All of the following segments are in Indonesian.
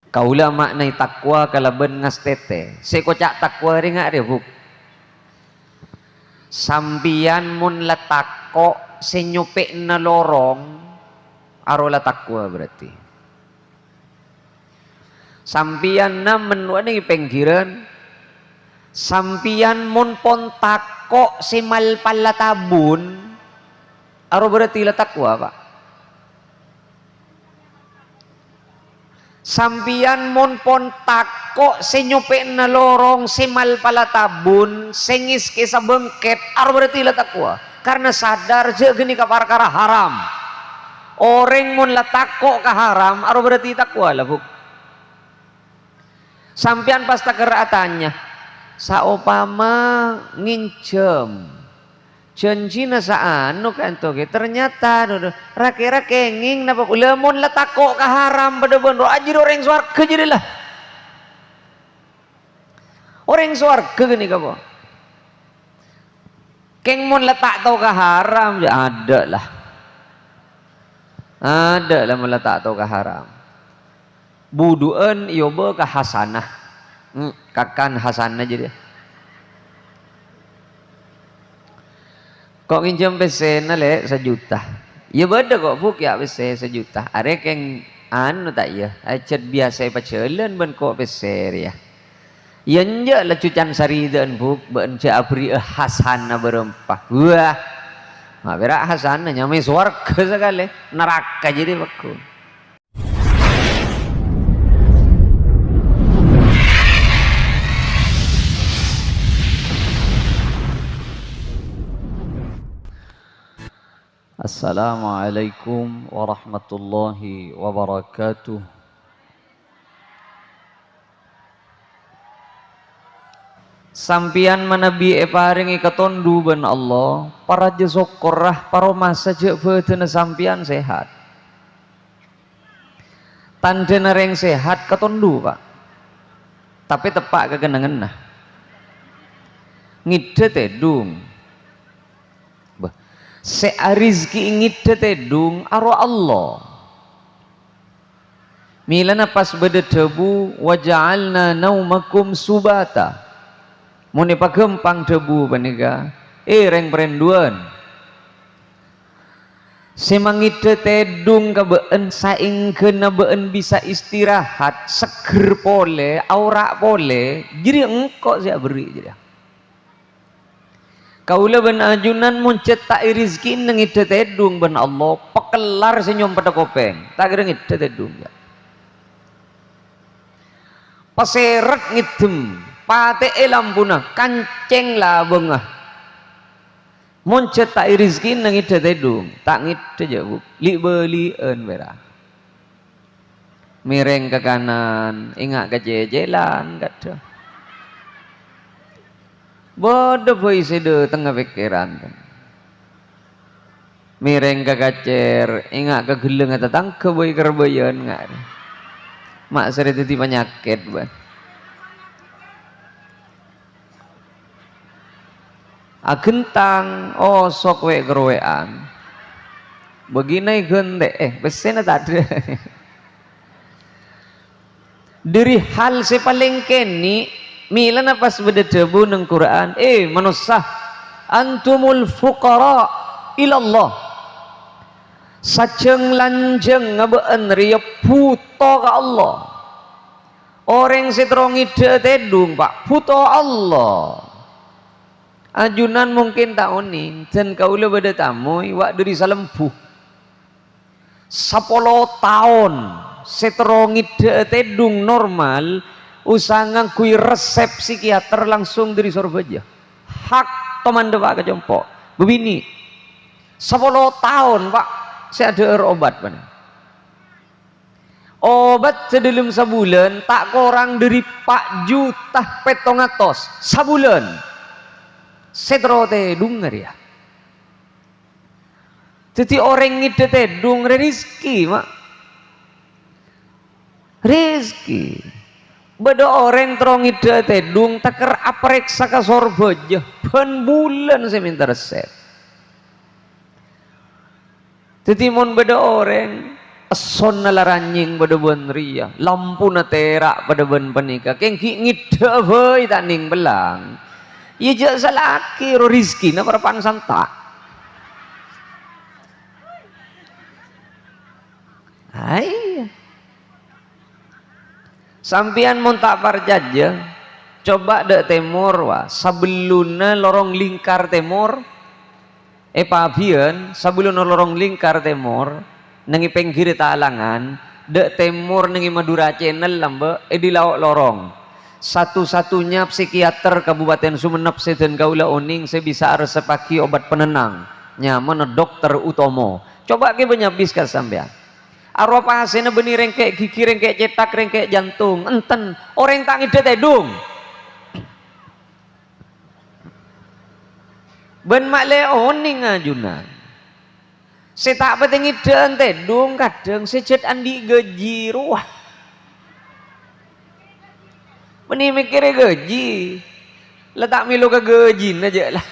Kaula maknai takwa kalaben ngastete sekocak takwa ringa dia buk sampian mun letakko senyupe na lorong arola takwa berarti sampian na menwani penggiran sampian mun pon takko semal palatabun aro berarti la takwa pak. Sampian mon pon tako senyupe na lorong semal palatabun sengis ke sabengket aro berarti la takwa karena sadar je geni ka perkara haram orang mon la tako ka haram aro berarti takwa lah buk. Sampian pas takeratannya saopama ngincem janjina saanu kan toge ternyata rake kenging napa lemon letako ka haram pada bener ajir orang swarga jadilah orang swarga gini kapo keng mon letak tau ka haram ya ada lah meletak tau ka haram buduan yoba ka hasanah kakan hasanah jadi kok nginjem PC na le 1 juta ya beda kok buk ya PC 1 juta arek yang anu tak ya acet biasa pacelan ben kok PC ya ya nje la cucan saridan buk ben ja abri hasana berempah wah ma berak hasana nyame swarga sekali neraka jadi beku. Assalamualaikum warahmatullahi wabarakatuh. Sampian manabi paringi katondu ben Allah para jesokorah para masa je beuteuna sampian sehat tandena reng sehat katondu pak tapi tepak kegenengenna ngide tedung searizki ingit tetedung aro Allah milana pas beda debu waja'alna naumakum subata muni pagempang debu panika reng perenduan semangit tetedung kabeen saingkeun been bisa istirahat seger pole aura pole jadi engkau sia beri jadi kaula ben ajunan mencetak rezeki nang ide tedung ben Allah pekelar senyum pada kopeng tak kira ide tedung ya paseret ngidem pate lampuna kanceng lah bengah mencetak rezeki nang ide tedung tak ngide je bu li belieun bera mireng ke kanan ingat ke jejelan kada bodoh boy sede tengah pikiran mireng ke kacer ingat ke geleng atau tang ke boy kerbayan nggak mak sering itu penyakit ban agentang oh sok we kerowean begini gende besena tak ada dari hal sepaling keni milana pas beda debu nang Quran manusia antumul fuqara ilallah sajeng lanjeng ngabeen riya puto ka Allah orang setrong ide tedung pak puto Allah ajunan mungkin tak uning dan kaula beda tamu wak dari salembuh 10 tahun setrong ide tedung normal usangan kui resep psikiater langsung dari Surabaya hak teman pak kejompo begini 10 tahun pak saya ada obat mana obat sedalam sebulan tak kurang dari 4 juta petongatos sebulan setrote denger ya jadi orang ngide tedung rezeki mak rezeki beda orang terong ide tedung taker apreksa ka Surabaya ban bulan saya minta resep jadi mon beda orang eson laranying pada ben ria, lampu na terak pada ben panika, kengki ngida heuy tak ning belang. Ieu je salaki ro rizki na parapan santa. Hai. Sampian mun tak parjaja, coba dek temur wa, sabeluna lorong lingkar temur, pabian sabeluna lorong lingkar temur, nengi penggiri talangan, dek temur nengi Madura Channel lambe, di lauk lorong. Satu-satunya psikiater Kabupaten Sumenep seden kaula oning saya bisa resepaki obat penenang, nyaman dokter Utomo. Coba ke benyabis ka sampean. Arwah pasena benih rengkek gigi rengkek cetak rengkek jantung enten orang tak ngide tedung ben makle oning ajunan setak penting ngide tedung kadang sejet andi gaji ruah benih mikirnya gaji letak milu ke gaji aja lah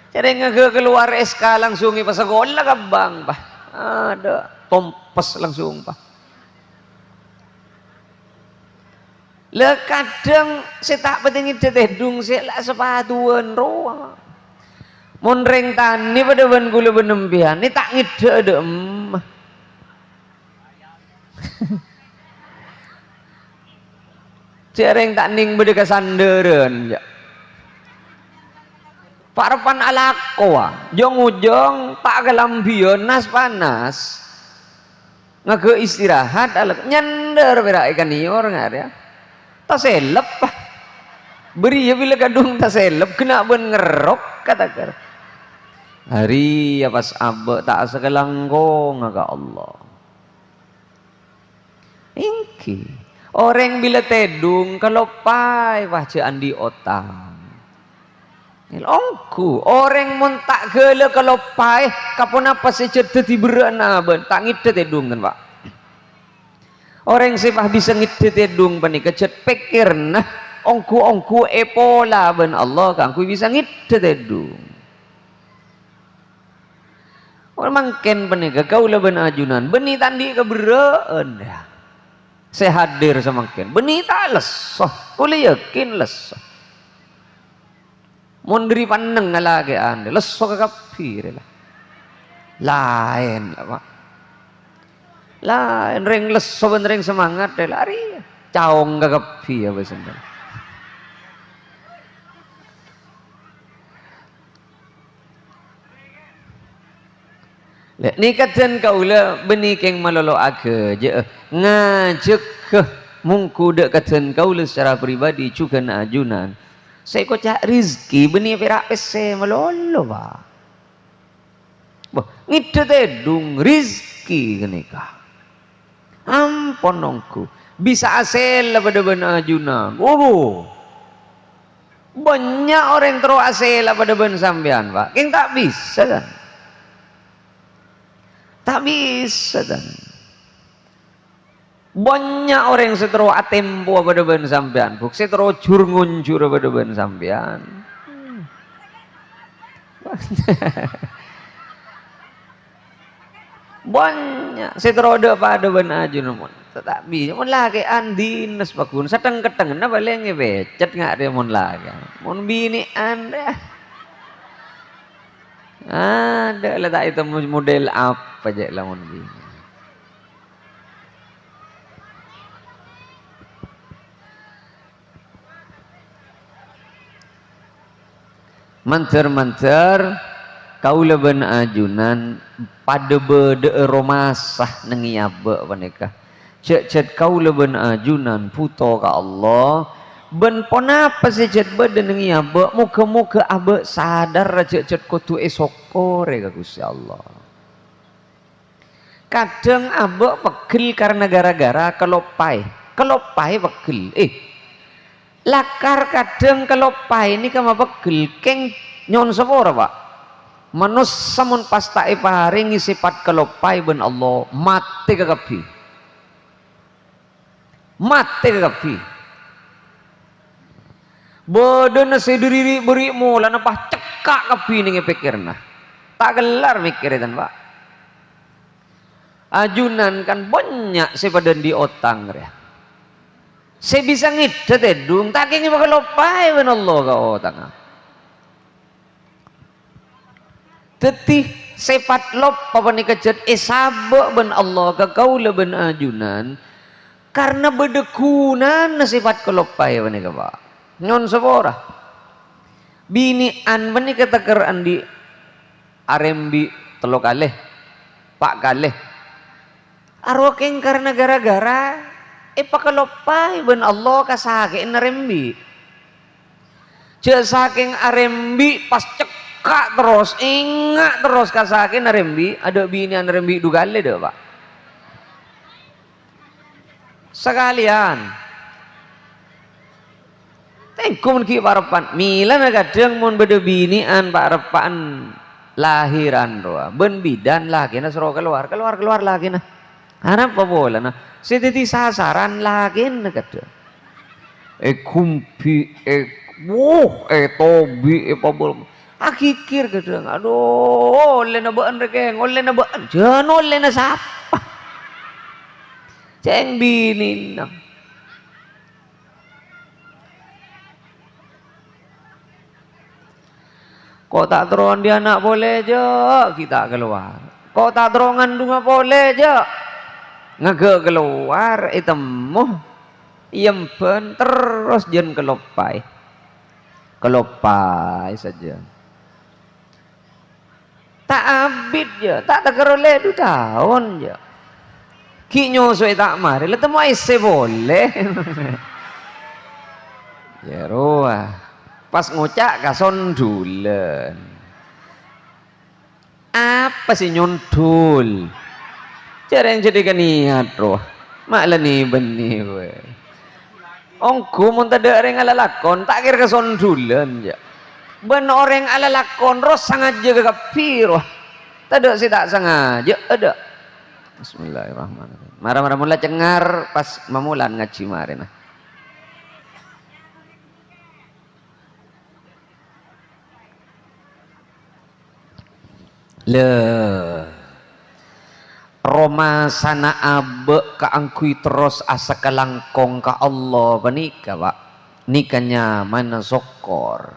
cara ngege keluar SK langsung pas sekolah ke bank pak ada tompes langsung pak. Le kadang saya tak penting ide tedung saya lah sepatuan roa. Mon reng tani pada ban gula benempian ni tak ngide dem. Cereng tak ning bede kasandereun ya. Parapan alakoa jong ujong tak kelambion nas panas ngage istirahat alak nyender berak ikan ior nggak ya tak selep beri ya bila kadung tak selep kena ben ngerok katakan hari ya pas abe tak sekelangkong ngga Allah ingki orang bila tedung kalau pai wajah andi otang Ongku orang mun tak gele kalau pai kapon apa sejet dadi berana ben tak ngide tedung kan Pak. Orang sepah bisa ngide tedung panika jet pikir nah ongku pola ben Allah kang ku bisa ngide tedung. Orang mangken panika kaula ben ajunan beni tandi keberaan ya. Saya hadir semakin beni tak lesoh kula yakin lesoh. Mondri paneng lagi ande leso kekapir lah lain lah Pak lain reng leso ben reng semangat deh lari caong kekapir apa sendiri lek nikaten kaula benih keng malolo age je ngajek ke mungku dek katen kaula secara pribadi juga na ajunan saya kocak rizki benih perak pese melolo Pak bah ngide tedung rizki kenika ampun nongku bisa asel pada ben ajunan banyak orang terus asel pada ben sampean Pak keng tak bisa kan tak bisa kan banyak orang setero atempo pada ben sampean buk setero jur ngunjur pada ben sampean banyak setero ada pada ben ajun mon tetapi mon lagi andinas bakun sedang keteng na baleng becet nggak dia mon lagi mon bini anda ada letak itu model apa aja lah mon bini mancer-mancer kaula ben ajunan pada bede romasah nengiabe panika cek kaula ben ajunan puto ka Allah ben ponapa sejet bede nengiabe muga-muga abe sadar cek kudu esokore ka Gusti Allah kadang abe pegel karena gara-gara kelopai pegel lakar kadang kalau pai ini kama pegel keng nyon sepora Pak manus samun pas tak paringi sifat kalau pai ben Allah mati kekapi bodoh nasi diri beri mula napah cekak kapi nih pikirna tak gelar mikir itu Pak Ajunan kan banyak pada di otang ya. Saya bisa ngidet edung tak ingin bakal lopai ben Allah ka otang. Tetih sifat lop apa ni kejet sabak ben Allah ka kaula ben ajunan karena bedekunan sifat kelopai ben ka Pak. Nyon sepora. Binian ben kata keran di arembi telo kalih. Pak kalih. Arwakeng karena gara-gara pakalopai ben Allah kasake narembi. Cek saking arembi pas cekak terus ingat terus kasake narembi ada bini narembi dugale deh Pak. Sekalian tengkum ki parepan mila kadang mun beda binian pak repan lahiran doa ben bidan lagi na suruh keluar lagi nah. Apa boleh nah sediti sasaran lagi na kadang kumpi tobi pabol akikir kadang aduh oleh na baan rekeng oleh na baan jangan oleh na sapa ceng binin na kok tak teron dia anak boleh je kita keluar kok tak terongan dunga boleh je ngege keluar itemuh yempen terus jen kelopai saja tak abid je tak tegerole 2 tahun je ki nyosoi tak mari letemu aise boleh ya roah pas ngocak kason dulen apa sih nyundul cara yang jadi niat roh malah nih benih we ongku mun tada orang ala lakon tak kira kason dulen ya ben orang ala lakon roh sengaja ke kapiro tada sih tak sengaja ada Bismillahirrahmanirrahim marah-marah mula cengar pas mamulan ngaji mari nah le Roma sana abe kaangkui terus asa kelangkong ka Allah panika Pak nikahnya mana sokor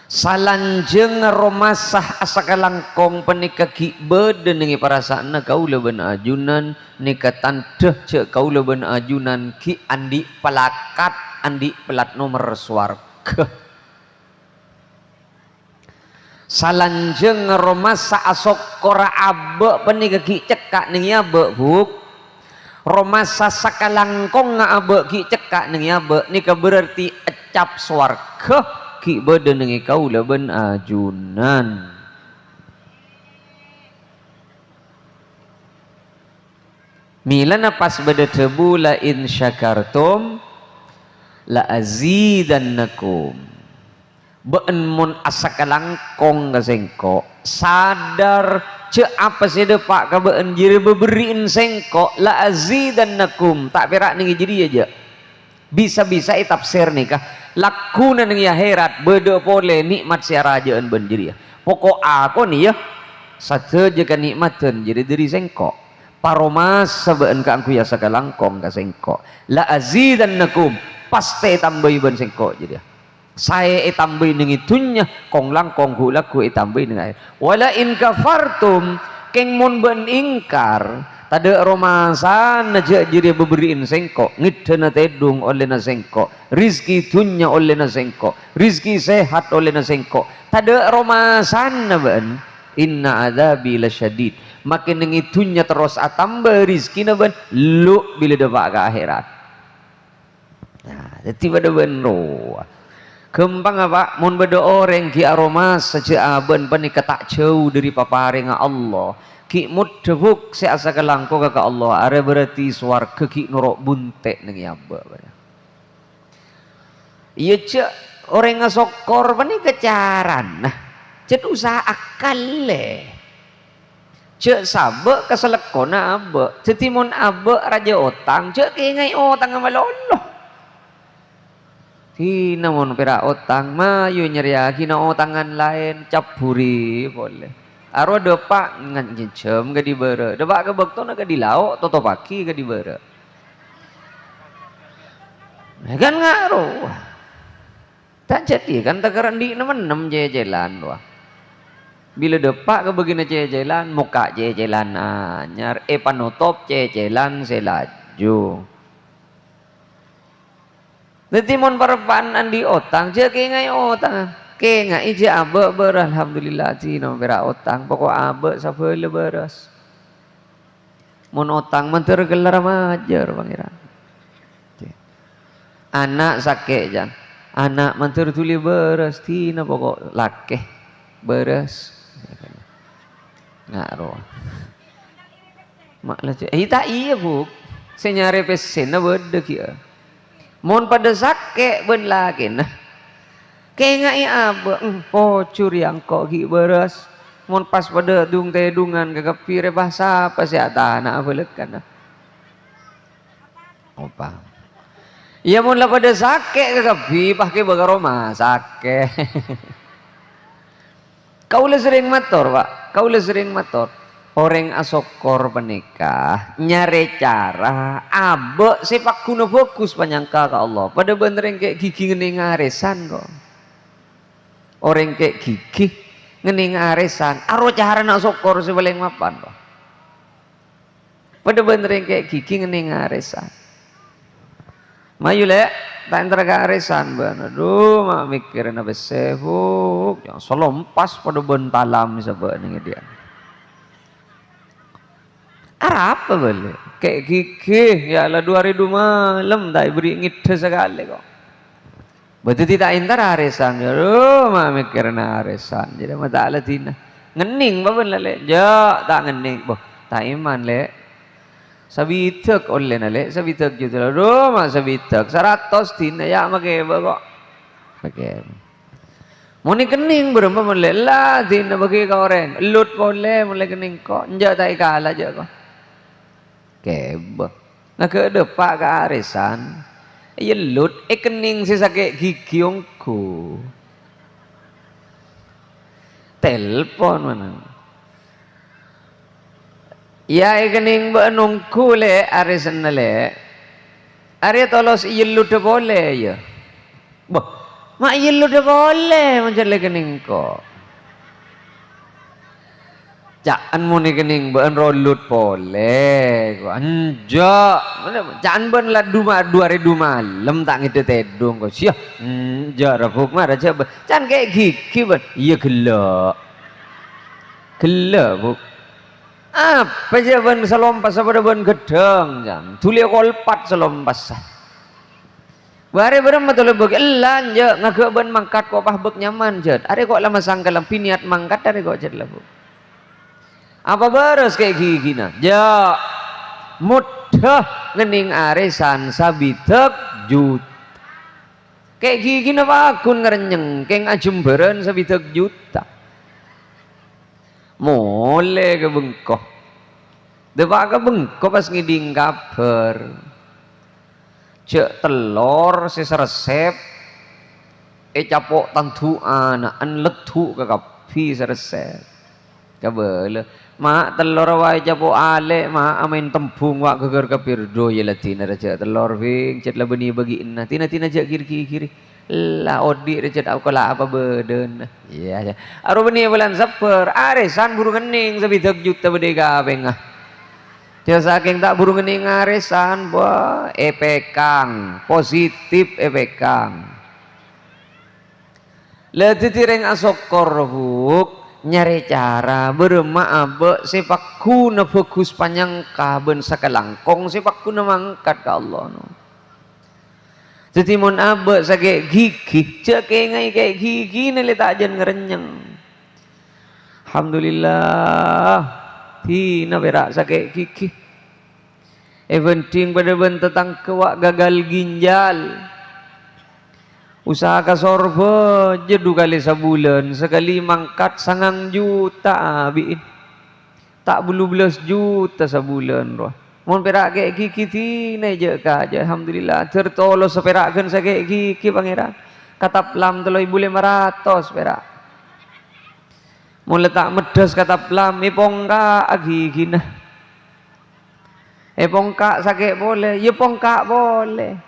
salanjeng romasah asa kelangkong panika ki beden nengi parasana kaula ben ajunan nikah tanteh cek kaula ben ajunan ki andi pelakat andi pelat nomor swarga salanjeng romasa asokora abe penika ki cekak ning abe buk romasa sakalangkong abe ki cekak ning abe nika berarti ecap swarga ki beden ning kaula ben ajunan milana pas beda tebu la in syakartum la azidannakum beun mun asa kalangkong kasengko sadar ce apa sih de pak ka beun jiri beberiin sengko la azidannakum tak perak ning jadi aja bisa-bisa tafsir nikah lakuna ning akhirat bede pole nikmat siarajaan ben jadi pokok aku nih ya sateja ka nikmateun jadi diri sengko paromas sabeun ka angku ya sakalangkong ka sengko la azidannakum pasti tambahi ben sengko jadi saya tambahi ning itunya kong langkong hulaku tambahi ning air wala in kafartum keng mun ben ingkar tada romasan aja jadi beberiin sengko ngidena tedung oleh na sengko rizki dunya oleh na sengko rizki sehat oleh na sengko tada romasan na ben inna adzabi lasyadid makin ning itunya terus atambah rizki na ben lu bila depak ke akhirat nah tiba-tiba ben roh kembang apa mun beda orang ki aroma saja aben panika tak jauh dari paparing Allah ki mudhuk se asa kelangko ka Allah are berarti swarga ki nurok buntek ning yaba iya cek orang ngasokor panika caran nah cek usaha akal le cek sabe keselekona abe cetimun abe raja otang cek kingai otang maloloh hina mon pera otang mayu nyeriaki na otangan lain capuri boleh aro depak ngan ngecem ke di bere depak ke bekto ke di lauk toto paki ke di bere kan ngaruh tak jadi kan takaran di nemen jejelan wah bila depak ke begini jejelan muka jejelan anyar panutup jejelan selaju nanti mon perpaan di otang je kengai otang kengai je abe ber alhamdulillah ti no bera otang pokok abe sabele beres mon otang menter gelar majer pangeran anak sakit jan anak menter tuli beres tina pokok lakeh beres ngaruh mak lah tak iya bu senyare pesen na bede kia mon pada sakit ben lagi nah kengai abe pocur yang kok gi beres mon pas pada dung tedungan ke kepire bahasa apa sih anak apa lekan opa iya mun lah pada sakit ke kapi pakai bagaroma sakit kau le sering mator pak kau le sering mator orang asokor penikah nyare cara abe sepak kuno fokus panyangka ke Allah pada bener yang kayak gigi ngening ngaresan kok orang kayak gigi ngening ngaresan aro cara nak sokor sebaleng mapan kok pada bener yang kayak gigi ngening ngaresan mayu le tak entar ke arisan ban aduh mak mikirin apa sefuk yang selompas pada bentalam sebab ini dia apa boleh kayak gigi ya lah 2000 malam tak beri ngide sekali kok betul tidak entar arisan aduh mak mikirin arisan jadi mata ala tina ngening apa le ja tak ngening boh tak iman le sabitek oleh nale sabitek juta aduh mak sabitek 100 tina ya make kok pakai moni kening berapa mulai lah tina bagi kau orang lut boleh mulai kening kok njak tak kalah aja kok kebak nak ke depak ke arisan iya lut kening si sakit gigi ongku telepon mana ya kening benungku le arisan le ari tolos ilu de boleh ya boh mak ilu de boleh macam le kening ko jangan muni kening ben rolut boleh ko anja jangan ben la 2000 malam tak ngide tedung ko sia ja rabuk mah aja jangan kayak gigi ben iya gelak bu apa aja ban selompas apa ban gedeng jam tuli kolpat selompas bare bareng betul betul lanja ngagak ban mangkat kok pahbek nyaman jad are kok lama sangkalam piniat mangkat are kok jad lah bu apa beres kayak gigi na ja mudah ngening arisan sabitek jut kayak gigi na pakun ngerenyeng kayak ngajemberen sabitek juta mulai ke bengkok depak ke bengkok pas ngiding kabar cek telur sisa resep capok tantuan an letu ke kapi seresep kabel mak telur wae capok ale mak amin tembung wak geger kepirdo ya latina raja telur wing cet lah beni bagiin tina jak kiri lah odi recet aku lah apa beden iya aro beni bulan saper arisan burung kening sabitek juta bedega bengah dia saking tak burung kening arisan wah epekang positif epekang le titireng asokor huk nyari cara berema abe sepak kuna fokus panjang kaben sakalangkong sepak kuna mangkat ke Allah no jadi mon abe sakit gigi cek ngai kayak gigi ni le tak jen ngerenyeng alhamdulillah tina berak sakit gigi penting pada ben tentang kewak gagal ginjal usaha ka sorbo jedu kali sebulan sekali mangkat 9 juta abiin tak 12 juta sebulan roh mun perak kayak gigi tina je ka aja alhamdulillah tertolong seperakkan sakit gigi pangeran kata pelam teloi 500 perak mulai tak medes kata pelam pongka agi gina pongka sakit boleh ya pongka boleh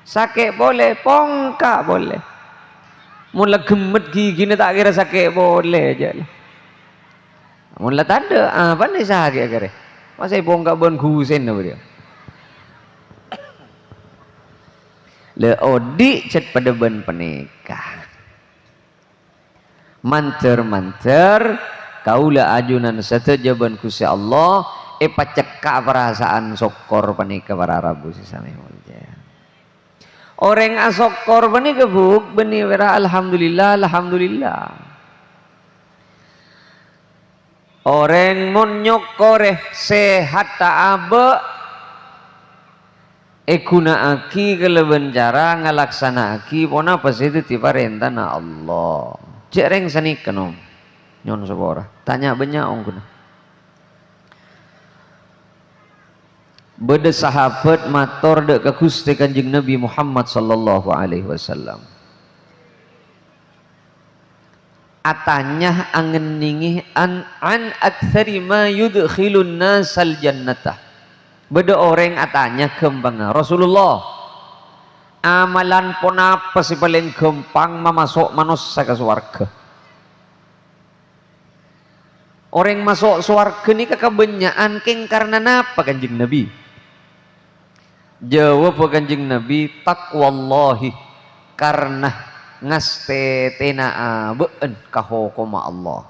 sakit boleh pongka boleh mulai gemet gigi tak kira sakit boleh aja lah mulai tak ada apa nih sakit kira masa pongka bon gusen apa dia le odi cet pada ben penikah manter kaula ajunan satajaban kusi Allah pacekak perasaan sokor panika para rabu sesame mulja orang asokor panika buk beni wira alhamdulillah orang mon nyokore sehat ta'abe guna aki keleban cara ngalaksana aki pona pas itu tiba rentana Allah cereng sanik kenom nyon sebora tanya banyak ong kuna beda sahabat mator dek ke Gusti Kanjeng Nabi Muhammad sallallahu alaihi wasallam atanya angen ningih an aktsari ma yudkhilun nasal jannatah beda orang atanya kembang Rasulullah amalan pun apa sih paling gampang memasuk manusia ke surga orang masuk surga ini kekebanyakan king karena apa Kanjeng Nabi jawab Kanjeng Nabi taqwallahi karena ngastetena beun kahokoma Allah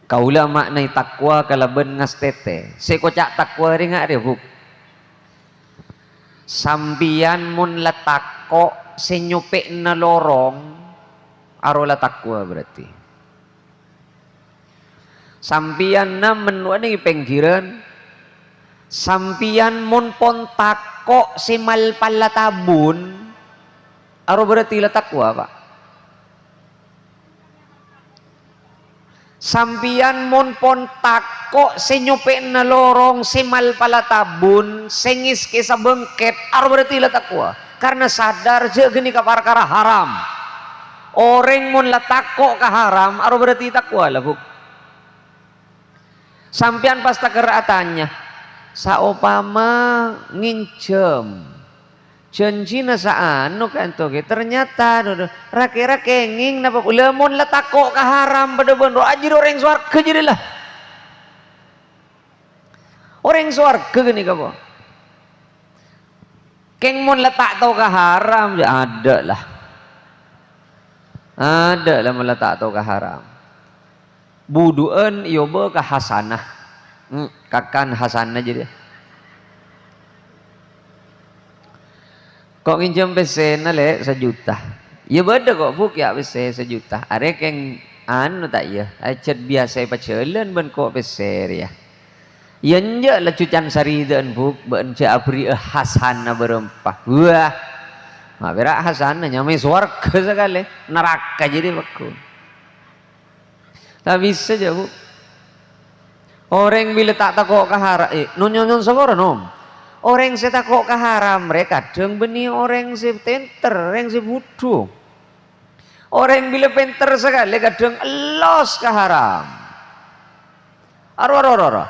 kaula maknai takwa kalaben ngastete sekocak takwa ringa dia buk sambian mun letako senyupek na lorong arola takwa berarti sampian na menuani penggiran sampian mun pon tako simal palatabun aro berarti la takwa pak sampian mon pon tako senyupe na lorong simal palatabun sengis kesa bengket aro berarti la takwa karena sadar je geni ka perkara haram orang mon la tako ka haram aro berarti takwa lah buk sampian pas takeratannya saopama ngincem janjina saano kan toge ternyata rake-rake nging napa lemon letako ka haram pada bener ajir orang swarga jadilah orang swarga gini kapo keng mon letak tau ka haram ya ada lah meletak tau ka haram buduan yoba ka hasanah kakan hasanah jadi kok nginjem PC na le 1 juta ya beda kok buk ya PC 1 juta arek yang anu tak ya acet biasa pacelen ben kok PC ya yenje la cucan saridan buk ben ce abri hasana berempah wah ma berak hasana nyamai swarga sekali neraka jadi beku tak bisa aja buk orang bila tak takok kahara nyon sabora nom orang saya takok ke haram mereka kadang benih orang si tenter orang si bodoh orang bila penter sekali kadang los ke haram aro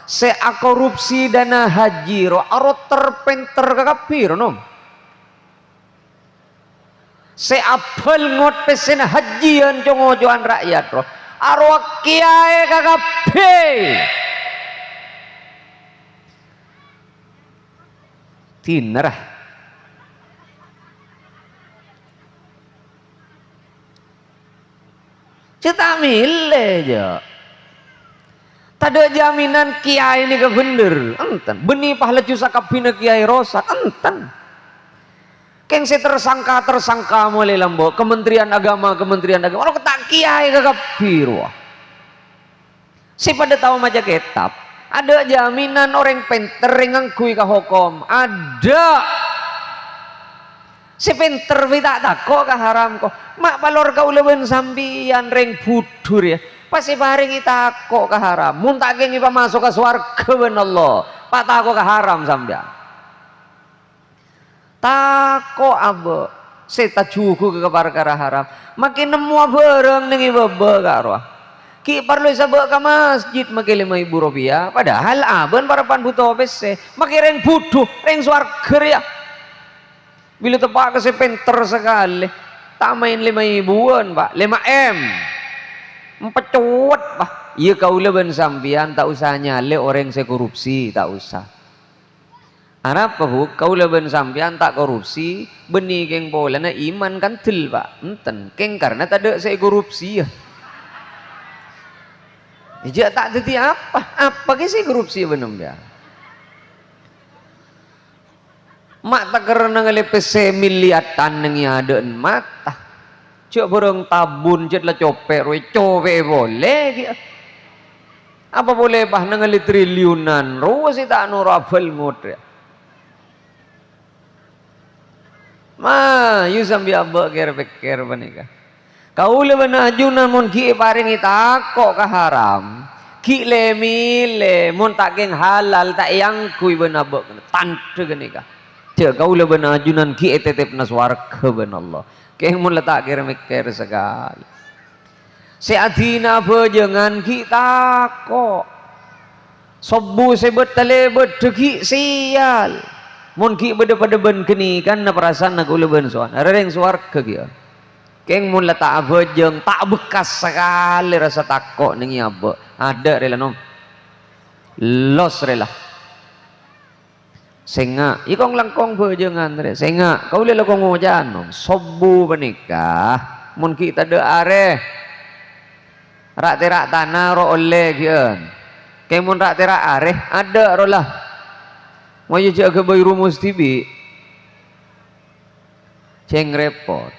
saya korupsi dana haji aro terpenter ke kafir nom saya apel ngot pesen hajian jongojoan rakyat aro kiai ke kafir tinerah cita milih aja tak ada jaminan kiai ini ke bener enten benih pahala cusaka bina kiai rosak enten keng si tersangka mulai lambo Kementerian Agama kalau ketak kiai ke kafir wah si pada tahu maja kitab ada jaminan orang penter yang kui ka hukum ada si penter tidak takok ka haram kok mak palor kau leben sambian reng budur ya pasti bareng takok ka haram mun tak gengi pa masuk ke swarga ben Allah pak takok ka haram sambian takok abe seta cuku ke perkara haram makin nemu bareng nengi bebe karo ki perlu sabak ke masjid makin 5.000 rupiah padahal aben parapan butuh pese makin reng buduh reng swarga ya bila tepak ke sepenter sekali tak main 5.000-an pak 5M empecuat pak iya kau leben sampian tak usah nyale orang saya korupsi tak usah Arab bu kau leben sampian tak korupsi benih keng pola na iman kan tel pak enten keng karena tak ada saya korupsi ya ija tak teti apa ke saya korupsi benem ya mak tak karena ngelepes miliatan nengi ada mata cok borong tabun jet lah copek roy copek boleh gitu apa boleh bah nengeli triliunan ruas itu anu rabel ngut ya ma yu sambil abak kira pikir panika kau le ajunan mun ki paringi takok ka haram ki le mile mun tak geng halal tak yang kui benabak tante genika cek kau le ajunan ki etetep na swarga ben Allah keng mun letak kira mikir sekali seadina bejengan kita kok sobu sebet telebet deki sial mun ki bede-bede ben keni kan na perasaan na kula ben soan reng swarga ki keng mun letak bejeng tak bekas sekali rasa takok ning abe ada rela nom los rela senga ikong langkong bejengan re senga kau le kong ngojan nom sobu menikah mun ki tade are rak terak tanah ro oleh kian keng mun rak terak are ada rolah mau jaga bayi rumus tibi ceng repot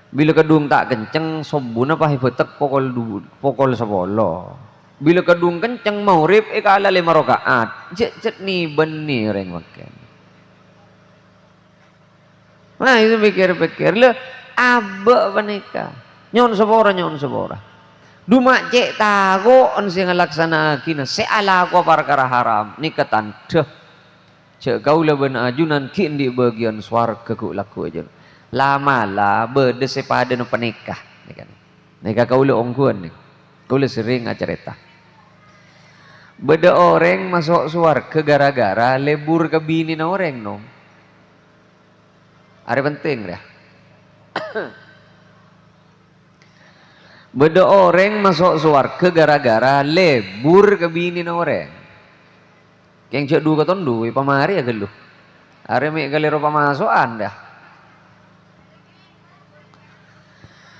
bila kedung tak kenceng sobuna pah betek pokol sepolo bila kedung kenceng mau rip kala 5 rakaat cet ni benih reng makan nah itu pikir-pikir le abe panika nyon sepora Duma cek tago on sing laksana kina seala ko perkara haram nikatan deh cek gaula ben ajunan kin di bagian swarga ku laku aja lama lah bede sepada no penikah nikan nikah gaula ongguan nih gaula sering acarita beda orang masuk swarga gara-gara lebur ke bini na orang no ada penting dah beda orang masuk swarga gara-gara lebur ke bini na orang keng cek dua katon dua pamari ya geluh are mek galero pamasukan dah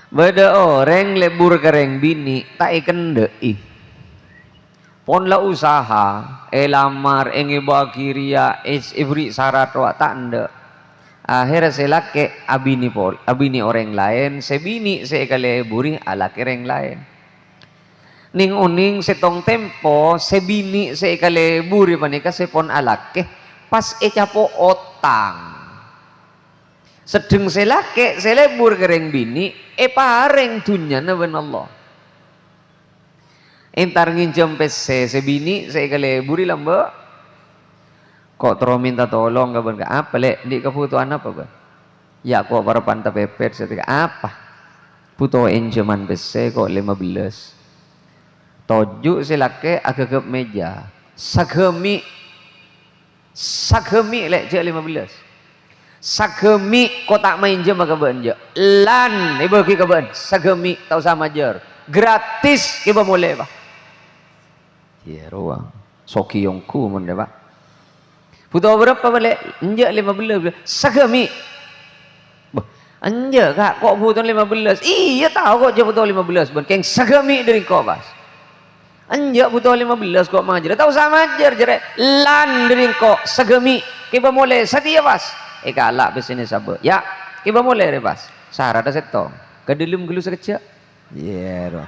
beda orang lebur kereng bini tak ikan dei pon la usaha lamar engiba kiria ibri syarat wa tak ande akhirnya selake abini orang lain sebini sekali buri ala kereng lain ning uning setong tempo sebini sekali buri panika sepon alake pas capo otang sedeng selake selebur kereng bini pareng dunya na ben Allah entar nginjem pese sebini sekali buri lamba kok terus minta tolong kapan ke apa lek di kebutuhan apa bang ya kok para panta pepet setika apa butuh enjeman bese kok 15 tojuk silake agak meja sagemi lek je 15 sagemi kok tak main jem ke banja lan ibu ki ke sagemi tau sama jer gratis ibu boleh pak ya ruang soki yongku mun pak butuh berapa balik? Enjak 15 sagami. Enjak kak kok butuh 15? Iya tahu kok je butuh 15 ban keng sagami dari kau bas. Enjak butuh 15 kok majer. Tahu sama majer jere lan dari kau sagami. Kiba mulai setia bas. Kalah besini sabar. Ya, kiba mulai re bas. Sara ada setong. Kadelum gelu sekecak. Iya.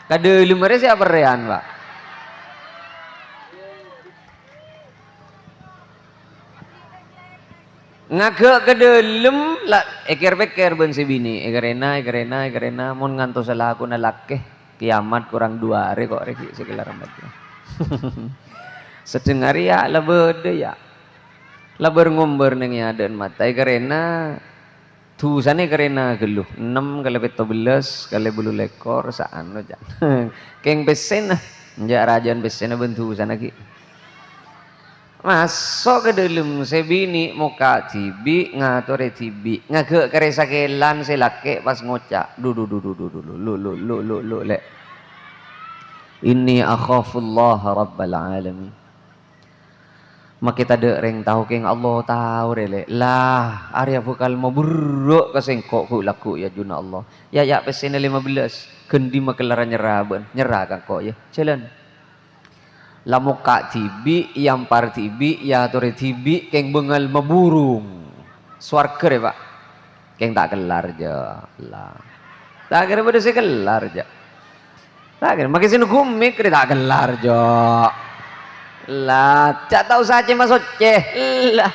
Kadelum re siapa rean, Pak? Ngagak ke dalam lah ekir-bekir ben si bini ekerena mun ngantos salah aku nalake kiamat kurang 2 hari kok reki segala rambutnya sedeng hari ya lah bede ya lah berngomber neng ya dan mata ekerena Tusane karena geluh 6 kali 17 kali bulu lekor saano jan. Keng besen nah. Njak rajaan besen bentu sana ki. Masuk ke dalam sebini muka tibi ngatur tibi ngagek kare sakelan selake pas ngocak du lu lek inni akhafullah rabbal alamin. Maka kita dek reng tahu keng Allah tahu rele lah Arya vokal mau buruk kesengkok ku laku ya juna Allah ya pesen 15 kendi makelaran nyerah kan kok ya jalan lamuka tibi yang par tibi ya tore tibi keng bengal meburung swarga ya pak keng tak kelar aja lah tak kira pada saya kelar aja tak kira makin sini gumik tak kelar aja lah cak tahu saja masuk ceh lah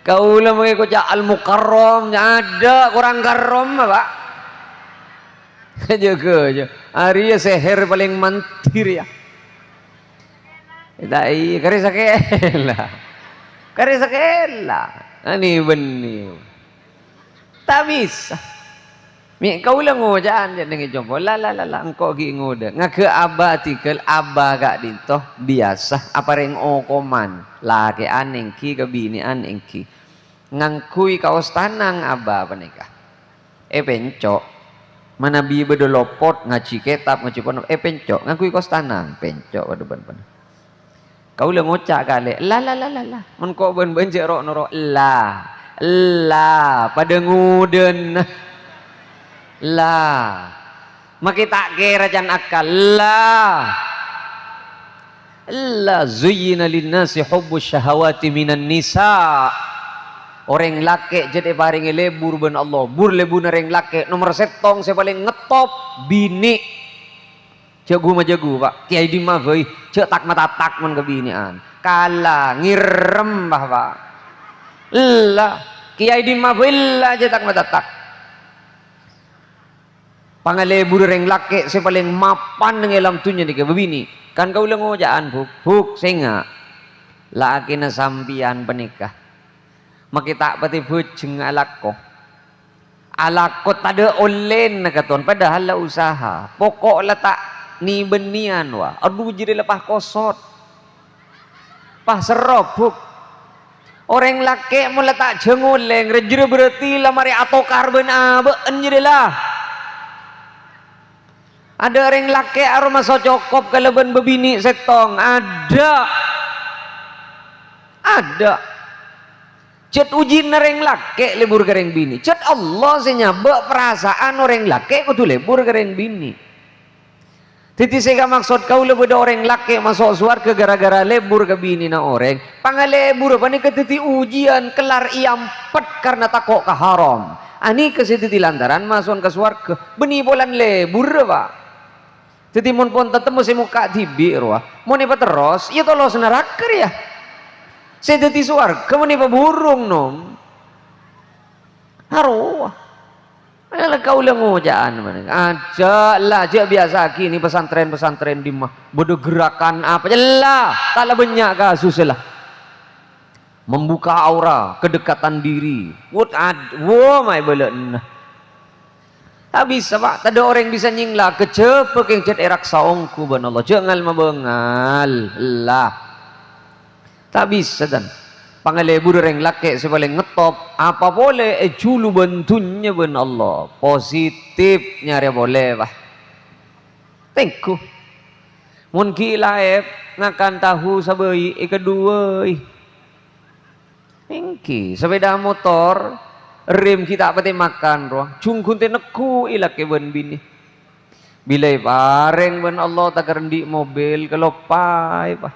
kau lah mengikut cak al-mukarram ada kurang karom pak jaga hari ya seher paling mantir ya Dai kare sakela. Kare sakela. Ani benih. Tak bisa. Mi kau lah ngojaan je dengan jompo. La engkau gi ngoda. Ngake aba tikel aba gak dintoh biasa apa reng okoman. Laki aneng ki ke bini aneng ki. Ngangkui kaos tanang aba apa nikah. Pencok. Mana bi bedolopot ngaji kitab ngaji pon pencok ngangkui kaos tanang pencok pada ban. Kau lah ngocak kali la mun kok ben jerok norok la pada nguden la maki tak kira jan akal la zuyyina linnasi hubbus syahawati minan nisa orang laki jadi paringi lebur ben Allah bur lebur orang laki nomor setong saya paling ngetop bini jago pak kiai di mah cek tak mata tak men kebinian kala ngirem bah pak lah kiai di mah lah cek tak mata tak pangalebur reng laki saya paling mapan dengan tunya di kebini kan kau lah ngojaan buk senga laki na sampian penikah makita pati bujeng alako tada olen nakaton padahal lah usaha pokok letak ni benian wah aduh jadi lepah kosot pah serobuk orang laki mau letak jengoleng rejere berarti lamari atau karbon abeen jadilah ada orang laki aroma socokop kalaban bebini setong ada cet uji nereng laki lebur kereng bini cet Allah senyabak perasaan orang laki kudu lebur kereng bini titi sehingga maksud kau lebih orang laki masuk surga gara-gara lebur ke bini na orang pangalebur apa ni ketiti ujian kelar iampet karena takut ke haram ani kesititi lantaran masuk ke surga beni bolan lebur pak titi mun pun tetemu si muka tibi ruah mau nipa terus iya tolo seneraker ya setiti surga mau nipa burung nom haruah alah kau lah ngojaan aja lah aja biasa kini pesantren di mah bodoh gerakan apa lah tak lah banyak kasus lah membuka aura kedekatan diri my belen tak bisa pak tak ada orang bisa nyinglah kecepek yang cet erak saongku ban Allah jangan mabengal lah tak bisa dan pangalebur orang laki sepaling ngetop apa boleh julu bentunya ben Allah positif nyari boleh bah tengku mungkin laep ngakan tahu sabai kedua tengki sepeda motor rem kita pati makan roh cungkun teneku ilak ben bini bila bareng ben Allah tak kerendi mobil kelopai bah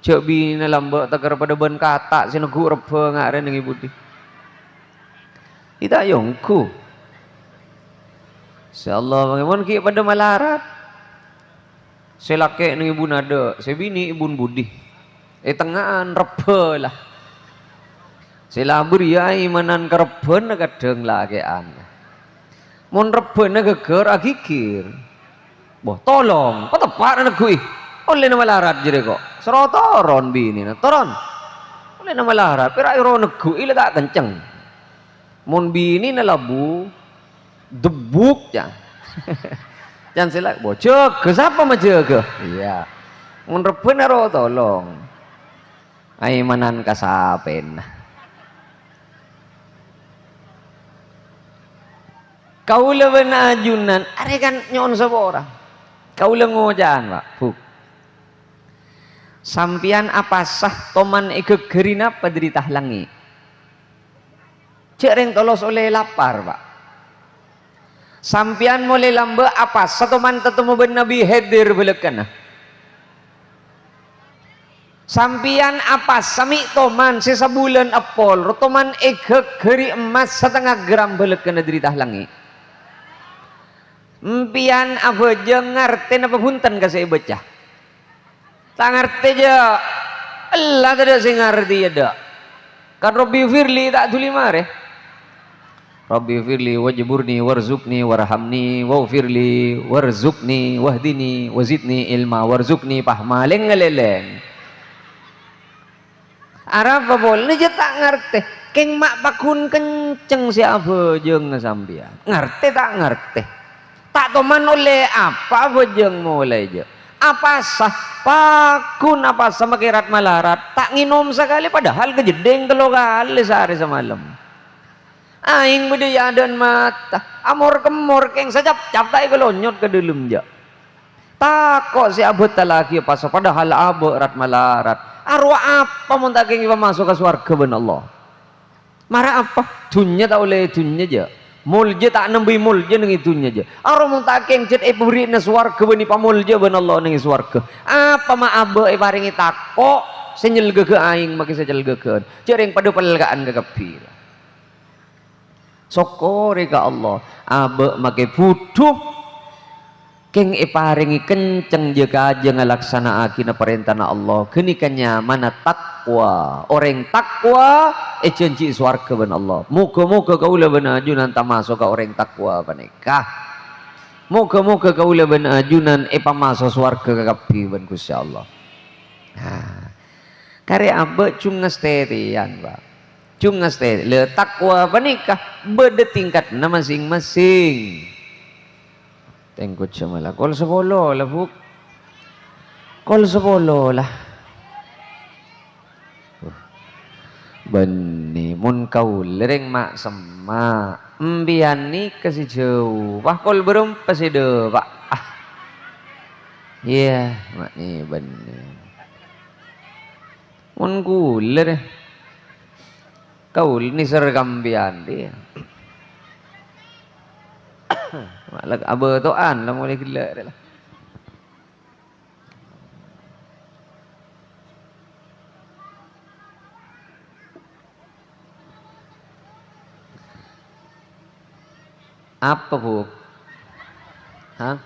cek bini lambak tak pada ban kata sinugu reba ngaren dengan ibu di tidak yongku insyaallah bagaimana ki pada malarat saya laki dengan ibu nada saya bini ibu budi tengahan reba lah saya labur ya imanan kereben kadang lakean mon reben geger agikir boh tolong kok tepat anak gue oleh nama larat jadi kok serotoron bini na toron oleh nama larat pero iro negu ila tak kenceng Mun bini na labu debuk ya. Jangan silak bocok ke siapa majaga? Iya. Mun reben aro tolong. Ai manan kasapen. Kaula beuna ajunan, are kan nyon sabora. Kaula ngojan, Pak. Buk. Sampian apa sah toman gegerin apa derita langi. Cek reng tolos oleh lapar, Pak. Sampian mulai lamba apa satoman tetemu ben Nabi hadir belekana. Sampian apa sami toman sisa bulan apol rotoman gegeri emas 1/2 gram belekana derita langi. Empian apa jeung ngarti napa punten ka saya baca. Tak ngerti aja. Allah tidak sing ngerti ada. Kan Rabbi firli tak tuli mare. Rabbi firli wajburni warzuqni warhamni waghfirli warzuqni wahdini wazidni ilma warzuqni pahma lengeleleng. Arab apa boleh je tak ngerti. Keng mak pakun kenceng siapa jeung sampean. Ngerti tak ngerti. Tak toman oleh apa bojeng mulai je. Apa sah pakun apa sama kirat malarat tak nginom sekali padahal kejedeng 3 kali sehari semalam. Aing bedaya dan mata amor kemor keng sajap captai kelonyot ke dalam je. Takok si abot lagi apa sah padahal abot rat malarat. Arwah apa mun tak keng masuk ke surga ben Allah. Marah apa? Dunya tak oleh dunya je. Mulja tak nembi mulja nang itunya aja. Aro mun tak keng cet beri na swarga bani pamulja ben Allah nang swarga. Apa ma abe paringi takok senyelge ke aing make sejelgekeun. Cereng padu pelgaan ke kepir. Sokore ka Allah. Abe make butuh keng paringi kenceng je kaje ngalaksanaakina perintahna Allah. Genikannya mana takwa. Orang takwa janji swarga ben Allah. Muga-muga kaula ben ajunan tamasuk ka orang takwa panikah. Muga-muga kaula ben ajunan pamasuk swarga ka kabeh ben Gusti Allah. Nah, kare abe cung ngestetian, Pak. Cung ngesteti le takwa panikah beda tingkatna masing-masing. Tengkut semala kol 10 lah buk. Kol 10 lah. Beni mun kau lereng mak sema embian ni kasi jauh. Wah kol belum pasti de Pak. Ah. Iya, mak ni beni. Mun kuler kau ni sergam bian dia. Malah aba toan lah mulai gila dah lah. Apa bu? Hah?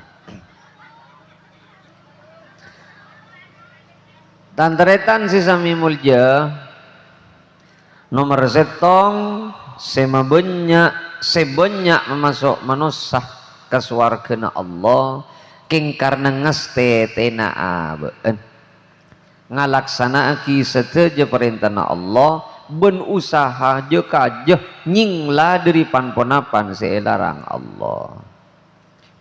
Tantaretan si sami mulja nomor setong sema banyak memasuk manusia ke swargana Allah king karena ngestetena abeun ngalaksanaaki sateja perintahna Allah ben usaha je kajeh nyingla dari panponapan selarang Allah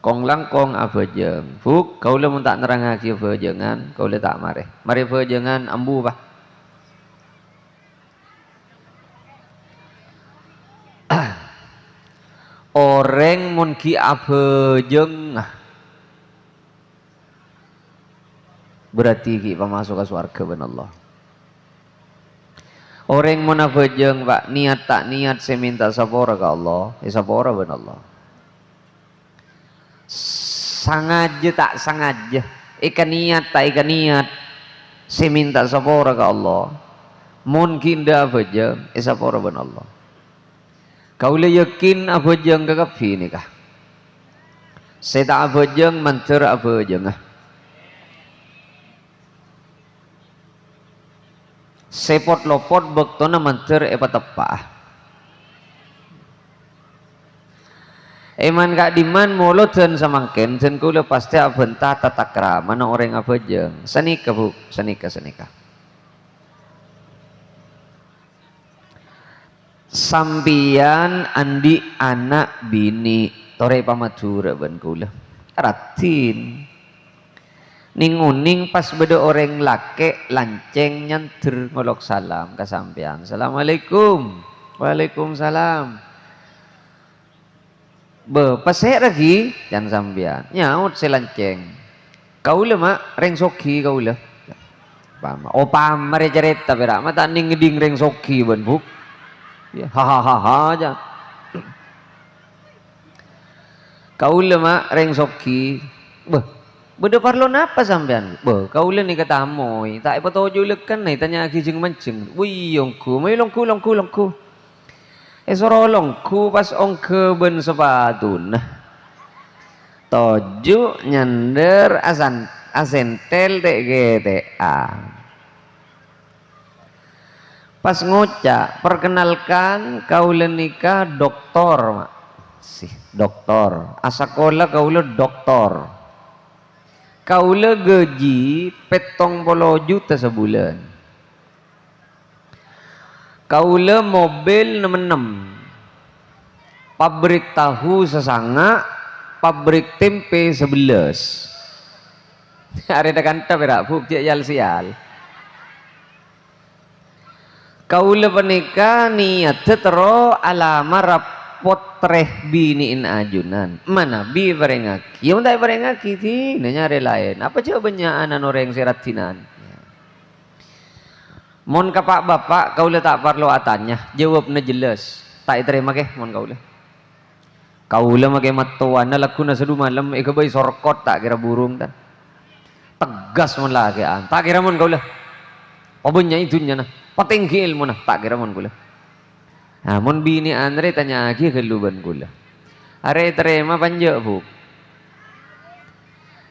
kong langkong apa jeung buk kaula mun tak nerangake bejengan kaula tak mareh mari bejengan ambu bah. Orang mun ki abejeng berarti ki pamasuk ke surga ben Allah. Orang mun abejeng Pak niat tak niat saya minta sapora ke Allah, sapora ben Allah. Sangaja tak sangaja, ikan niat tak ikan niat saya minta sapora ke Allah. Mun kinda abejeng sapora ben Allah. Kau le yakin apa jeng kekapi ni kah? Saya tak apa jeng manter apa jeng ah. Sepot lopot bektona manter tepa. Eman kak diman moloten samangken sen kula pasti abentah tatakra mana orang apa jeng. Senika bu, senika. sampian andi anak bini tore pamadura ban kula ratin ninguning pas beda orang lake lanceng nyanter ngolok salam ke sampean. Assalamualaikum. Waalaikumsalam. Pasek lagi dan sampean nyaut selanceng kaula mak reng soki kaula pama oh pamare cerita berak mata ning ngeding reng soki ban buk ya hahaha aja kaula mak reng soki beda parlon apa sampean kaula ni kata amoy tak apa tojo lekan ni tanya aki jeung mancing wih longku mai longku sorolongku pas ongke ben sepatun toju nyander asentel TGTA pas ngocak perkenalkan kaula nikah doktor mak sih doktor asakola kaula doktor kaula gaji 70 juta sebulan kaula mobil 66 pabrik tahu sesanga pabrik tempe 11 ada kanta berak buk jal sial kaula penikah niat tetero alamar potreh biniin ajunan mana bi barengaki yang tak barengaki ti nyari lain apa jawabannya anak orang seratinan mon kapak bapak kaula tak perlu atanya jawabnya jelas tak terima ke mon kaula make matuan lakuna sedu malam ikabai sorkot tak kira burung tan tegas mon lagi tak kira mon kaula pabenya itunya nah patinggi ilmu nah tak kira mon kaula nah mon bini andre tanya lagi keluban kaula are terima panja bu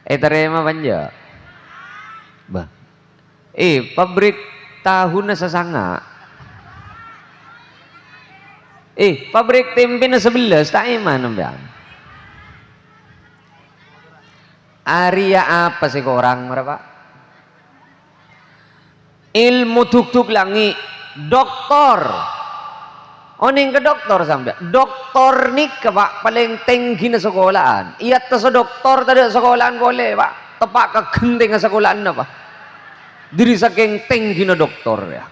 terima panja bah pabrik tahun sesanga pabrik tempe na 11 tak iman nampian Arya apa sih korang berapa ilmu tuk-tuk langi doktor oning ke doktor sampai doktor nih ke pak paling tinggi na sekolahan iya tas doktor tadi sekolahan boleh pak tepak ke genting na sekolahan apa diri saking tinggi na doktor ya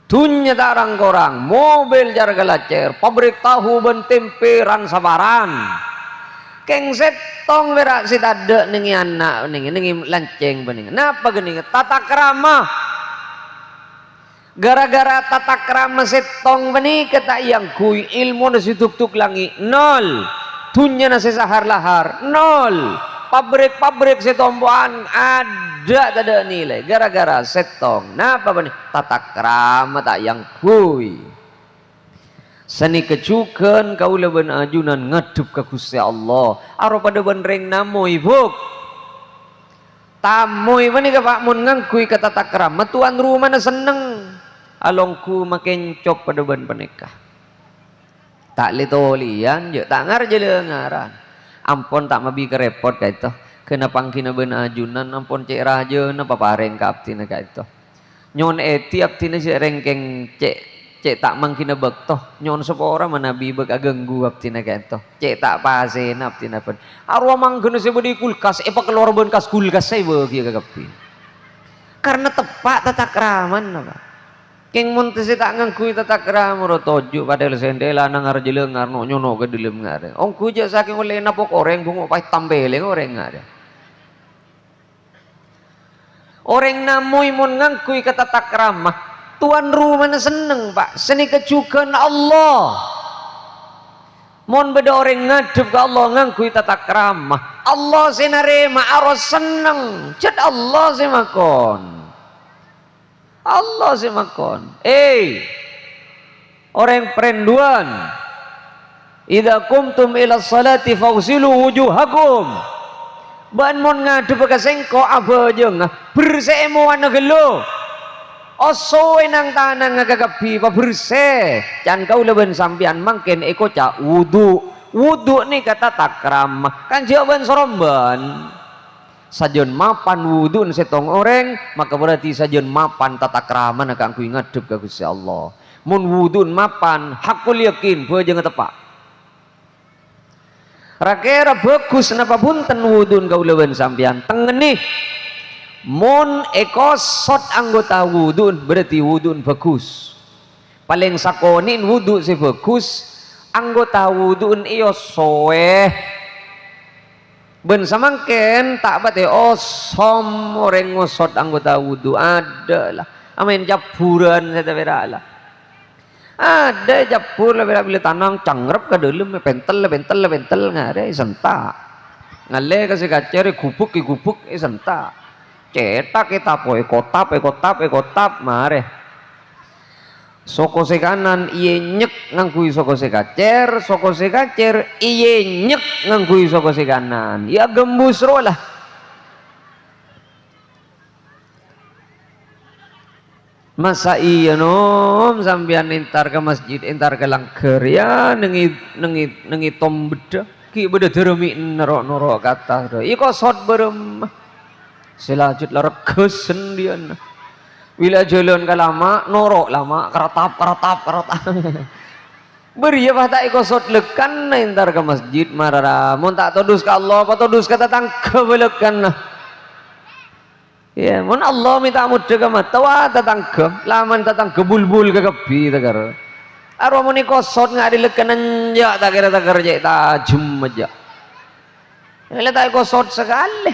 tunya tarang korang mobil jarga lacer pabrik tahu ben tempe ran sabaran keng setong berak si tade ningi anak ningi lanceng bening napa gini tata krama gara-gara tata krama setong bening kata yang kui ilmu nasi tuk-tuk langi nol tunya nasi sahar lahar nol pabrik setomboan ada tada nilai gara-gara setong napa bani tata krama tak yang kui seni kecuken kaula ben ajunan ngadep ka Gusti Allah aro pada ben reng namoy buk tamoy bani ka pak mun ngangkui ka tata krama tuan rumah na seneng alongku makin cok pada ben penikah tak litolian je tak ngar je ngaran ampun tak mabi kerepot ka itu kena pangkina ben ajunan ampun cek raja na papareng ka abtina ka itu nyon eti abtina si rengkeng cek tak mangkina bektoh nyon sepora manabi bek agenggu abtina ka itu cek tak pasena abtina pen arwa mangkena si bedi kulkas apa keluar ben kas kulkas saya bagi ka kapi karena tepat tata kraman apa keng mun teh tak ngangkui tata krama ro toju padahal sendela nang arjeleung ngarno nyono ke dilem ngare ongku je saking oleh napok oreng bungo pai tambeleng oreng ngare orang namoy mun ngangkui ke tata krama tuan rumah na seneng pak seni kecukan Allah mon beda orang ngadep ke Allah ngangkui tata krama Allah sinarema aros seneng cet Allah simakon Allah simakon orang perenduan idza kumtum ila salati fawsilu wujuhakum ban mon ngadep ka sengko apa jeung bersemuan gelo oso nang tanang ngagapi pa bersih can kau leben sampian mangken eko ca wudu ni kata takramah kan jawaban soromban sajon mapan wudu setong orang maka berarti sajon mapan tata krama nak angku ngadep ka Gusti Allah mun wudun mapan hakul yakin beul jeung tepak rakera bagus napa punten wudun kaulawan sampean tengenih mun ekosot anggota wudun berarti wudun bagus paling sakonin wudu si bagus anggota wudun iyo soeh ben samangken tak bate osom orang ngosot anggota wudu ada lah amin japuran saya lah ada japur bila tanang cangrep ke dalam pentel ngare sentak ngale kasih kacer gubuk sentak cetak kita poe kotap mare soko se kanan iye nyek ngangkui soko se kacer iye nyek ngangkui soko se kanan ya gembus ro lah masa iya nom sambian entar ke masjid entar ke langker ya nengi tom beda ki beda deremi norok kata do iko sot berem selajut la regesen dian bila jalan ka lama norok lama keratap beri ya tak iko sot lekan entar ke masjid marara mun tak todus ka Allah apa todus ka tatang kebelekan ya, mun Allah minta mudah ke mata, wah tatangke, laman tatangke bulbul ke kebi tagar. Arwah muni kosot nggak dilekanan ya tak kira jek tajam aja. Lihat tak kosot sekali.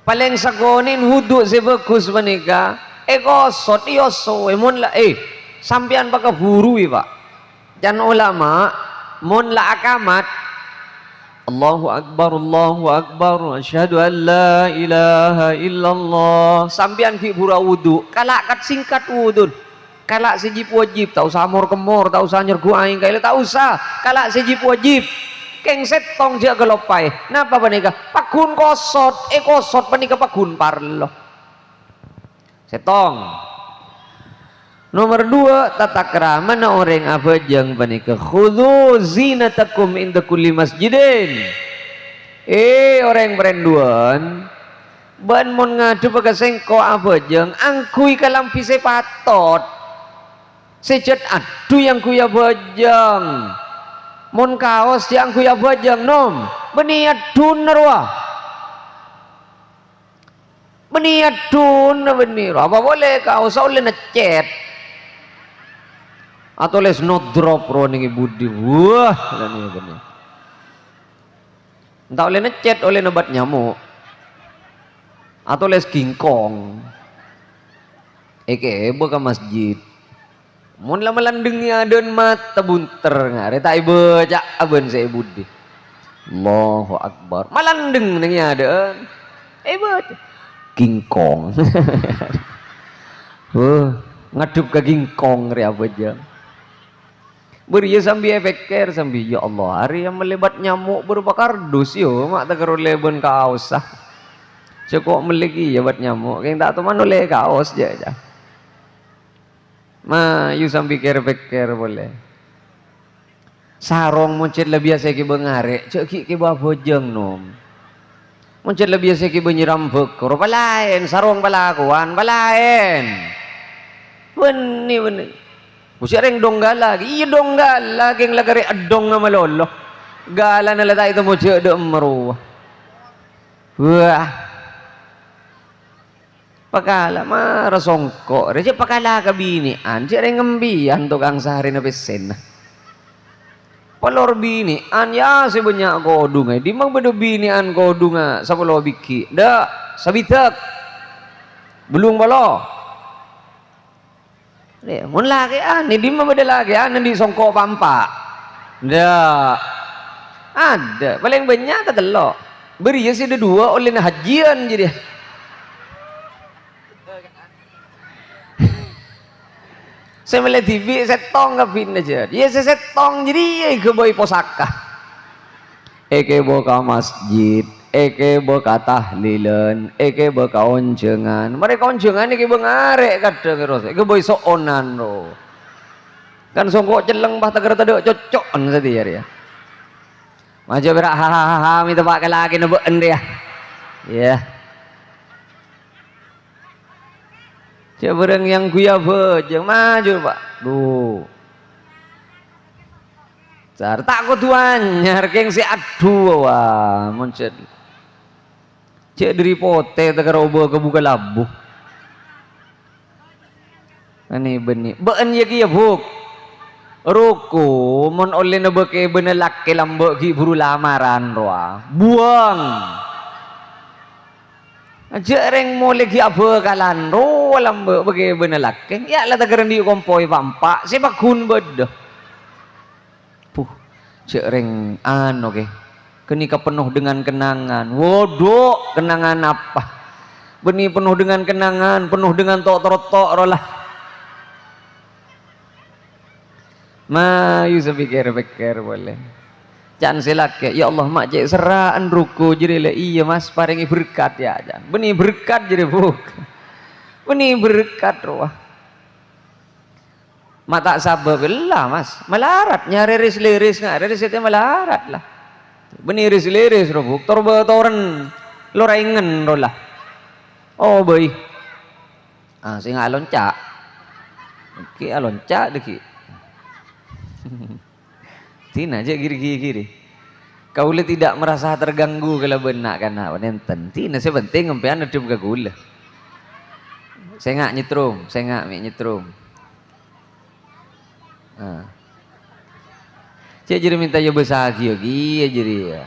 Paling sakonin wudhu sebagus menika, kosot yoso, mun lah sampian pakai buru pak. Jangan ulama, mun lah akamat. Allahu Akbar asyhadu an la ilaha illallah sampean fi bura wudu kalak kat singkat wudun kalak sejib wajib tak usah amor kemor tak usah nyergu aing kaila tak usah kalak sejib wajib keng setong dia gelopai napa panika pakun kosot kosot panika pakun parlo setong nomor 2 tata krama na orang abajang panika khudhu zinatakum inda kulli masjidin orang berenduan ban mon ngadu baga sengko abajang angkui kalampi se patot sejet adu yang kuya bajang mon kaos yang kuya bajang nom beniat dunarwa beniat dun benir apa boleh kaos oleh necet atau les not drop ro ning budi wah lan ini entah oleh necet oleh nebat nyamuk atau les kingkong buka masjid mun lama landengnya aden mata bunter ngare tak baca aben saya budi Allahu Akbar malandeng ning aden baca kingkong ngadup ke kingkong ri apa aja beri sambil efeker sambil ya Allah hari yang melebat nyamuk berupa kardus yo mak tak karo leben kaos ah cukup melegi ya buat nyamuk yang tak teman oleh kaos aja ma you sambil efeker boleh sarong muncit lebih biasa ki bengare cek ki bawa bojeng nom muncit lebih biasa ki benyiram bekor balain sarong balakuan balain benih Usia reng donggala, iya donggala, geng lagari adong nga malolo. Gala na lata ito mo siya do maruwa. Wah. Pakala, marasongko. Siya pakala kabinian, siya reng ngambiyan to kang sahari na pesen. Palor binian, ya si banyak kodo nga. Di magbado binian kodo nga sa pulau biki. Da, sabitak. Belum balo. Mun lagi di mana beda lagi di songko pampa ada paling banyak kata lo beri ya sih ada 2 oleh hajian jadi saya melihat TV setong kapin aja ya saya setong jadi ya ke boy posaka boka masjid boka tahlilan boka oncengan mereka oncengan iki bengare kadang terus boy soonan ro kan songkok celeng bah tagar taduk cocokan tadi ya maju berak hahaha minta pakai lagi nebeen dia ya Cek bareng yang kuya bejeng maju Pak. Duh. Jar tak kuduanyar keng si aduh wah muncul. Cek dari pote tegar obo kebuka labuh. Ini benih. Been ya kia buk. Ruku mon oleh nebeke bener laki lambek ki buru lamaran roa. Buang. Jereng mulai ki apa kalan ro lambek bege bener laki. Ya lah tegar di kompoi pampak. Sebab kun bedah. Puh. Jereng oke. Kenika penuh dengan kenangan. Wodok kenangan apa? Benih penuh dengan kenangan, penuh dengan tok-tok rolah. Mayu sepikir-pikir boleh. Jangan silake. Ya Allah mak cek seraan ruku jadi le iya mas paringi berkat ya jangan. Benih berkat jadi buk. Benih berkat roh. Mak tak sabar belah mas. Melarat nyari rilis nggak rilis itu melarat lah. Benih rilis roh buk. Torba toren lo raingen roh lah. Oh boy. Ah sing alon cak. Ki alon cak deki. Tina aja kiri. Kau tidak merasa terganggu kalau benak karena nenten. Tina sepenting ngempean adem ke gula. Saya nggak nyetrum. Cek jadi minta ya bahagia jadi ya.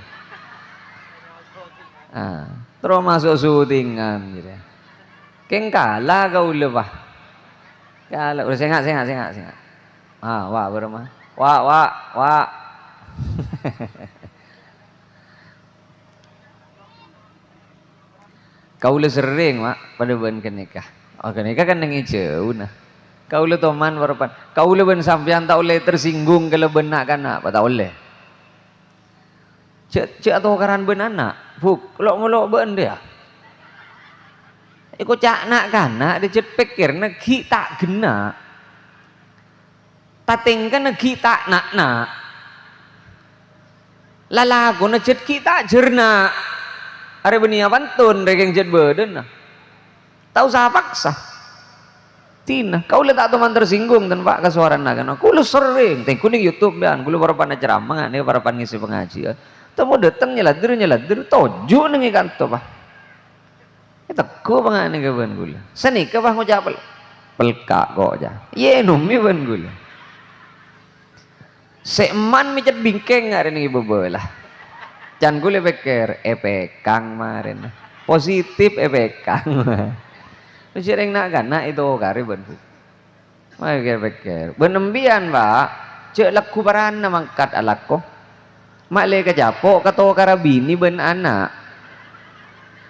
Terus masuk syutingan jadi. Keng kalah kau lebah. Kalah udah saya nggak. Wah berapa? Wah. Kau le sering mak pada ban kenikah. Oh kenikah kan nengi jauh nah. Kau le toman barapan. Kau le ban sampean tak oleh tersinggung kalau benak kan apa tak oleh. Cek atau karan ben anak. Buk melok ben dia. Iko cak nak kana dia cet pikir negi tak gena. Tatingkan negi tak nak. Lalago na cet kita jerna. Are benia pantun regeng cet beden nah. Tahu sah paksa. Tina, kau lihat tak teman tersinggung dan pak kasuaran nagan. Aku lu sering, tengku nih YouTube dan aku lu para pana ceramah, nih para pana ngisi pengajian. Temu datang nyeladir, toju nih kantor pak. Kita ku pengen nih kawan gula. Seni ke pak ngucap pelka kok aja. Ye numi ban gula. Seman micet bingkeng hari ini bebelah. Can gue pikir epekang marin. Positif epekang. Sering nak kan nak itu kari bentuk. Pikir. Benembian pak. Cek laku baran mangkat alako. Mak le kejapo kato karabini ben anak.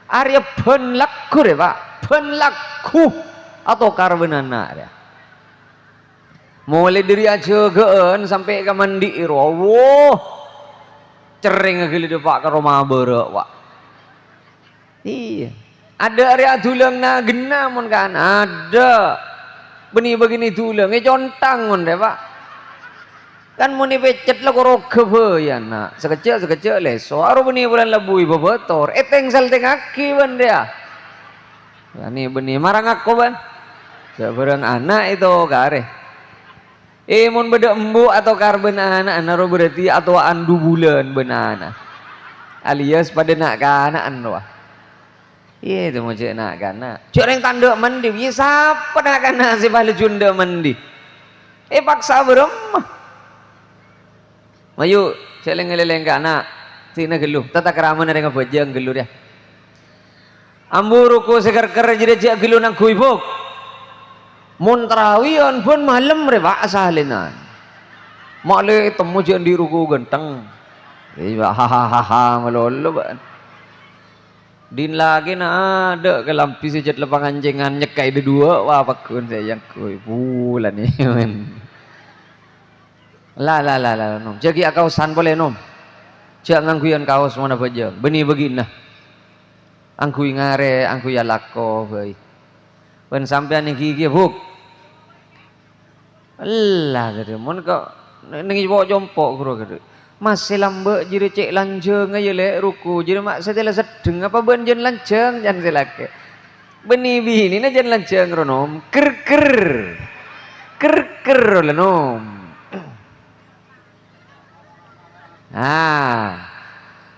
Arya ben laku deh pak. Ben laku atau karben anak dia. Mulai dari aja gaan sampai ke mandi wow cering agili depak ke rumah berek pak. Iya ada area tulang na gena mon kan ada benih begini tulang contang mon deh pak kan muni pecet lah korok kebayan nak sekecil leso aru benih bulan lebui bebetor eteng salteng aki ban dia ini benih marang aku ban seberang anak itu kare mon beda embu atau karben anak naro berarti atau andu bulan benana alias pada nak kana anwa iya itu mau cek nak kana cek yang tanda mandi iya siapa nak kana si balik junda mandi paksa beremah mayu cek leng kana tina geluh tata keraman ada ngabajang geluh ya amburuku seger-ger jadi cek geluh nang kuibuk Montrawian pun malam mereka asalinan. Maklum temu jangan di ruku genteng. Iya hahaha melolo ban. Din lagi na ada ke lampi sejat lepangan jengan nyekai dua wah pakun saya yang kui bulan ni men. La nom. Jadi kausan boleh nom. Jangan kuyan kaos mana baja. Beni begina. Angkui ngare angkui alako baik. Pen sampean iki buk. Allah gitu. Mun kok nengi bawa jompok guru gitu. Masih lambe jadi cek lanjeng aja le ruku. Jadi mak setelah sedeng apa benjen lanjeng jangan selake. Beni bini na jan lancang ronom ker ker ker ker lenom.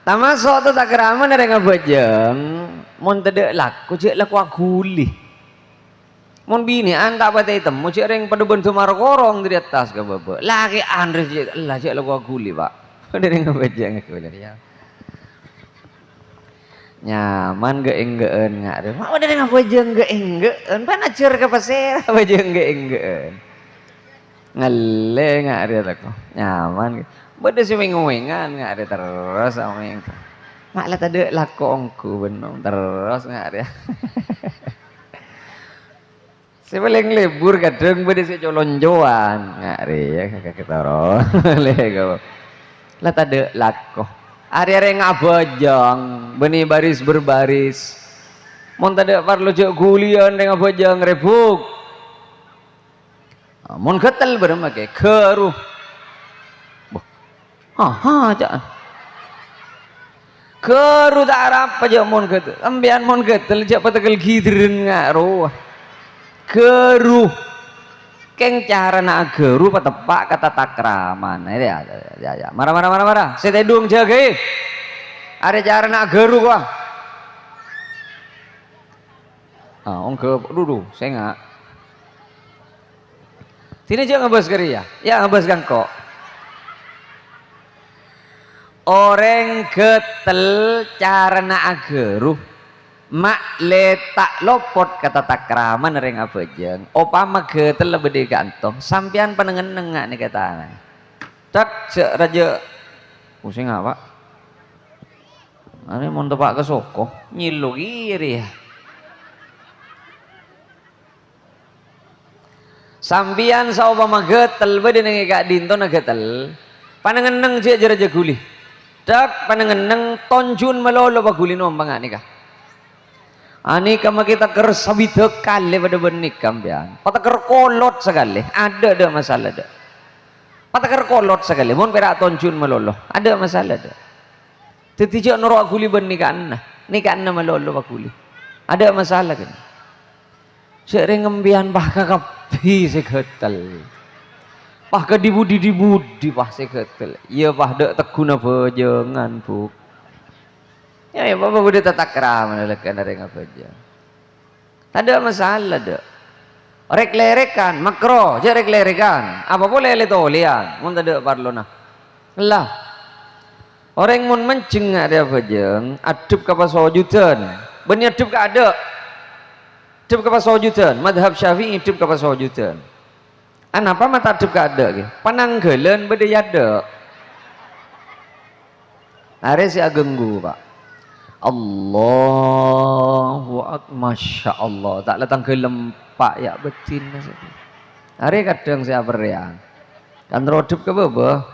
Tamasok tu tak keraman ada ngabajeng mon tedek laku cek laku aguli mon bini anda patai temu cek reng pada bentuk markorong di atas ke bebe lagi andre cek lah cek laku aguli pak dari ngabajeng aku ya nyaman geenggeun ngak deh mak udah ngabajeng geenggeun pana cer ke pasir ngabajeng geenggeun ngale ngak dia laku nyaman beda sih wengan nggak ada terus sama yang mak lah tadi laku ongku benom terus nggak ada si paling libur kadang beda sih colonjoan nggak ada ya kakak kita roh lego lah tadi laku hari-hari ngabajang benih baris berbaris mon tadi parlo cek gulian dengan ngabajang rebuk mon ketel bermakai keruh jangan keru tak arap aja mon ketel ambian mon ketel jak patekel gidren ngaruh keru keng cara nak geru patepak kata takraman ya marah saya tedung jaga ada cara nak geru gua ongke dulu saya nggak sini jangan ngebahas keri ya ngebahas kok orang ketel cara na ageruh mak letak lopot kata takraman reng abajeng opama ketel lebih digantong sampian penengen nengak nih kata tak cek raja pusing apa ini mau tepak ke soko nyilu iri ya sampian saopama ketel bede nengi kak dinto na ketel panengen neng cek raja guli dak panengeneng tonjun melolo baguli nombang anika anika mah kita ker sabida kali pada benik kambian pata ker kolot sekali ada masalah ada pata ker kolot sekali mon perak tonjun melolo ada masalah ada tetijak noro aguli benik anna melolo baguli ada masalah kan sering ngembian bah kakapi seketel pah ke dibudi pah seketel iya pah dek teguna bejengan buk ya bapak udah tatak ramah lekan dari ngabajeng ada masalah dek rek lerekan makro je rek lerekan apa boleh le tolian mun tade parlo nah lah orang mun menceng ada bajeng adep ka pasojudan benih adep ka ada adep ka pasojudan madhab syafi'i adep ka pasojudan apa mata adep ka ada ge pananggelen bede yada are si agenggu pak Allahu akbar masya Allah tak letang gelem pak ya betin are kadang saya beriang kan rodep ke bebe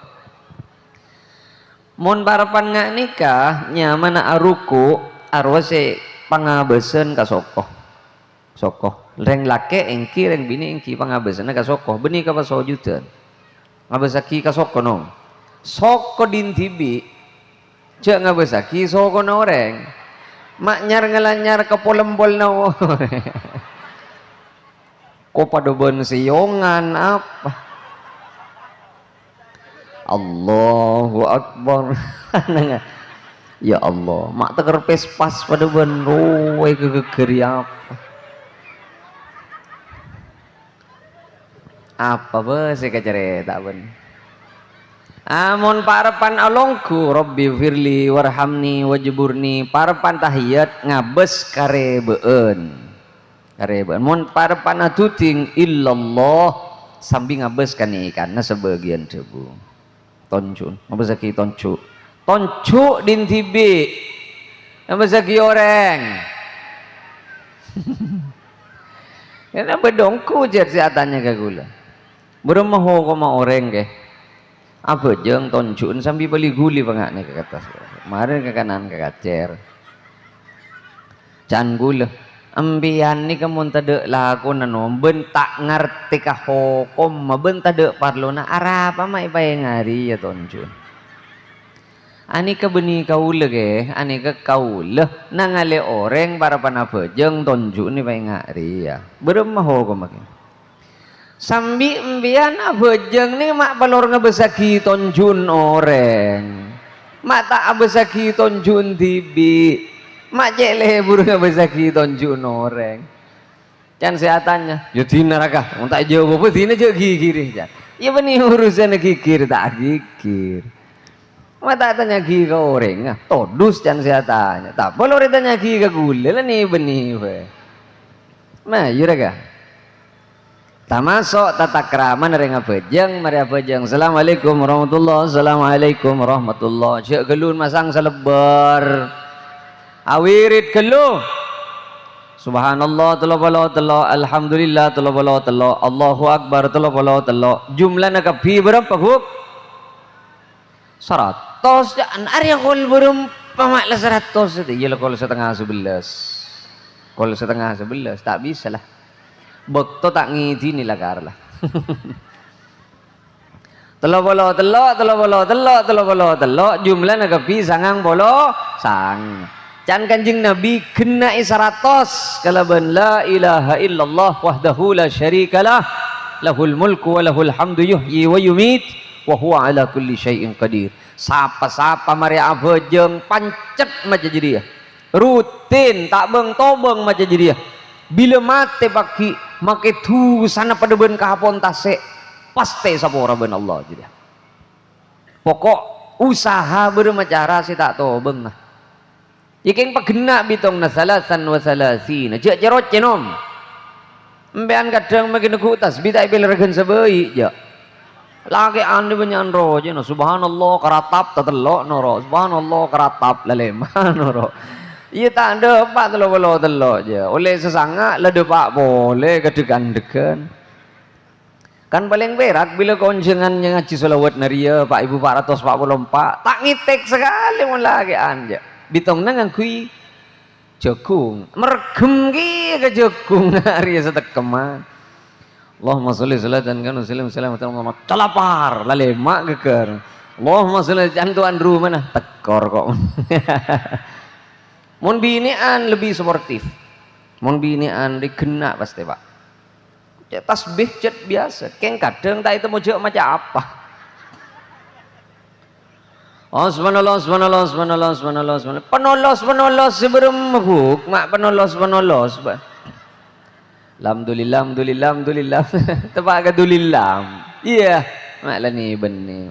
mun parapan ngak nikah nyamana aruku arwase pangabesen ka sokoh reng lake engki reng bini engki pangabesana ka sokoh beni ka pasojudan ngabesaki ka sokoh no soko dintibi cek ngabesaki soko no reng mak nyar ngelanyar ke polembol no ko pada ben siyongan apa Allahu akbar ya Allah mak teker pespas pada ben roe gegeri apa sih kecerita ben amon parapan alongku Rabbi firli warhamni wajburni parapan tahiyat ngabes karebeun mon parapan atuting illallah sambil ngabes kan ikan na sebagian debu toncun ngabes lagi toncu dintibi ngabes lagi orang ya bedongku jet siatannya ke gula bermaho koma orang ke apa jeng tonjun sambil beli guli bangak nih ke atas kemarin ke kanan ke kacer can gula ambian ni kamu tade laku nano bentak ngerti kah hukum ben tade parlo na arapa mai bayang hari ya tonjun Ani ke beni kaula ke, ani ke kaula nangale orang para panabejeng tonjuk ni bae ngari ya. Beremaho ko makin. Sambi embian abejeng ni mak balor ngebesaki tonjun orang. Mak tak abesaki tonjun tibi. Mak jele buru ngebesaki tonjun orang. Can sehatannya, yo dina raka, mun tak jawab apa dina je gigir jan. Ya beni urusan gigir tak gigir. Mata tanya gi ke orang, todus can sehatannya. Tak boleh tanya gi ke gula lah ni beni we. Mah yuraga. Tamasok tata krama nereng abejeng, mari abejeng. Assalamualaikum warahmatullahi. Assalamualaikum warahmatullahi. Cek gelun masang selebar. Awirit gelu. Subhanallah telo bolo telo, alhamdulillah telo bolo telo, Allahu akbar telo bolo telo. Jumlahnya kepi berapa huk? 100 an area kol berapa mak 100 itu ya kalau setengah 11 kalau setengah 11 tak bisa lah bekto tak ngidi ni lah karlah telo bolo telo jumlahnya kepi sangang bolo sang. Can kanjeng Nabi kena 100 kalaban la ilaha illallah wahdahu la syarikalah lahul mulku wa lahul hamdu yuhyi wa yumit wa huwa ala kulli syai'in qadir. Sapa-sapa mari abejeng pancet maca jadi rutin tak beng tobeng maca jadi bila mate baki make tu sana pada ben kahapon tase pasti sapora ben Allah jadi pokok usaha bermacara si tak tobeng nah. Iking pagena bitong na salasan wa salasina. Jak jarot cenom. Mbean kadang makin ku tasbih tak bil regen sebai ja. Lagi ande benyan ro je no subhanallah karatap tetelok noro. Subhanallah karatap lalema noro. Iya tak ada pak telo je. Oleh sesanga lede pak boleh kedegan-degan. Kan paling berat bila konjengannya ngaji selawat naria Pak Ibu 444 tak ngitek sekali mun lagi anja. Bitong nang kui jagung mergem ki ke jagung hari setekeman Allahumma sholli salatan kan muslim salamatan Muhammad calapar lale mak geger Allahumma sholli jantuan ru mana tekor kok mun binian lebih sportif mun binian digena pasti Pak tasbih cet biasa keng kadang tak itu mau jauh macam apa. Oh subhanallah subhanallah subhanallah subhanallah subhanallah penolos sebelum huk mak penolos alhamdulillah alhamdulillah alhamdulillah tepak kadulillah iya mak lah ni benih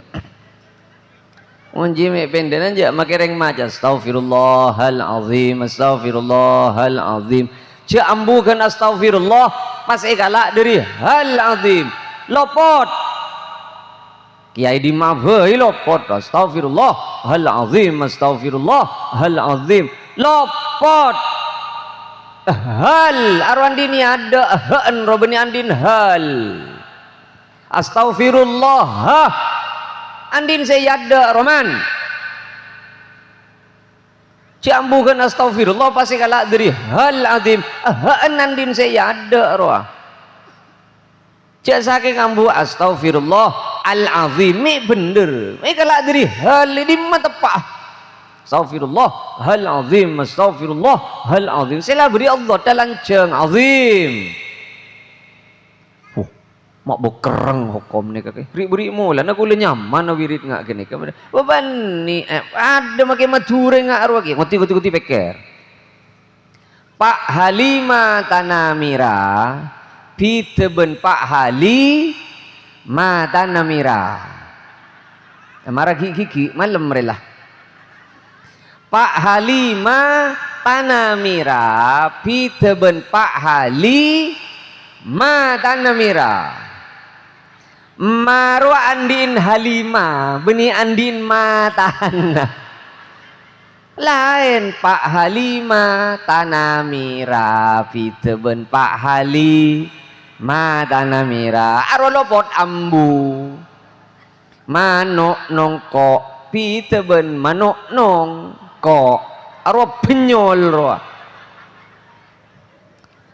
unji mek pendenan je makereng maca astaghfirullahalazim astaghfirullahalazim cek ambukan astaghfirullah pas galak dari hal azim lopot Kiai di mabhai lopot astaghfirullah hal azim astaghfirullah hal azim lopot hal arwan dini ada han robani andin hal astaghfirullah andin saya ada roman ciambukan astaghfirullah pasti kalak dari hal azim han andin saya ada roh cak saking ambu astaghfirullah al-azim bener kalau dari hal ini tepat astaghfirullah hal azim astaghfirullah hal azim sila beri Allah talanceng azim mak bokereng hukum ni kakek beri mula nak kula nyaman wirid ngak kene beban ni ada makin mature ngak arwah ki nguti peker Pak Halima Tanamira Piteben Pak Hali mata namira marah gigi malam relah Pak Halima Tanamira Piteben Pak Hali mata namira marwa andin Halima beni andin matana lain Pak Halima Tanamira Piteben Pak Hali Madana mira arolopot ambu manok nongko piteben manok nongko aro penyol roa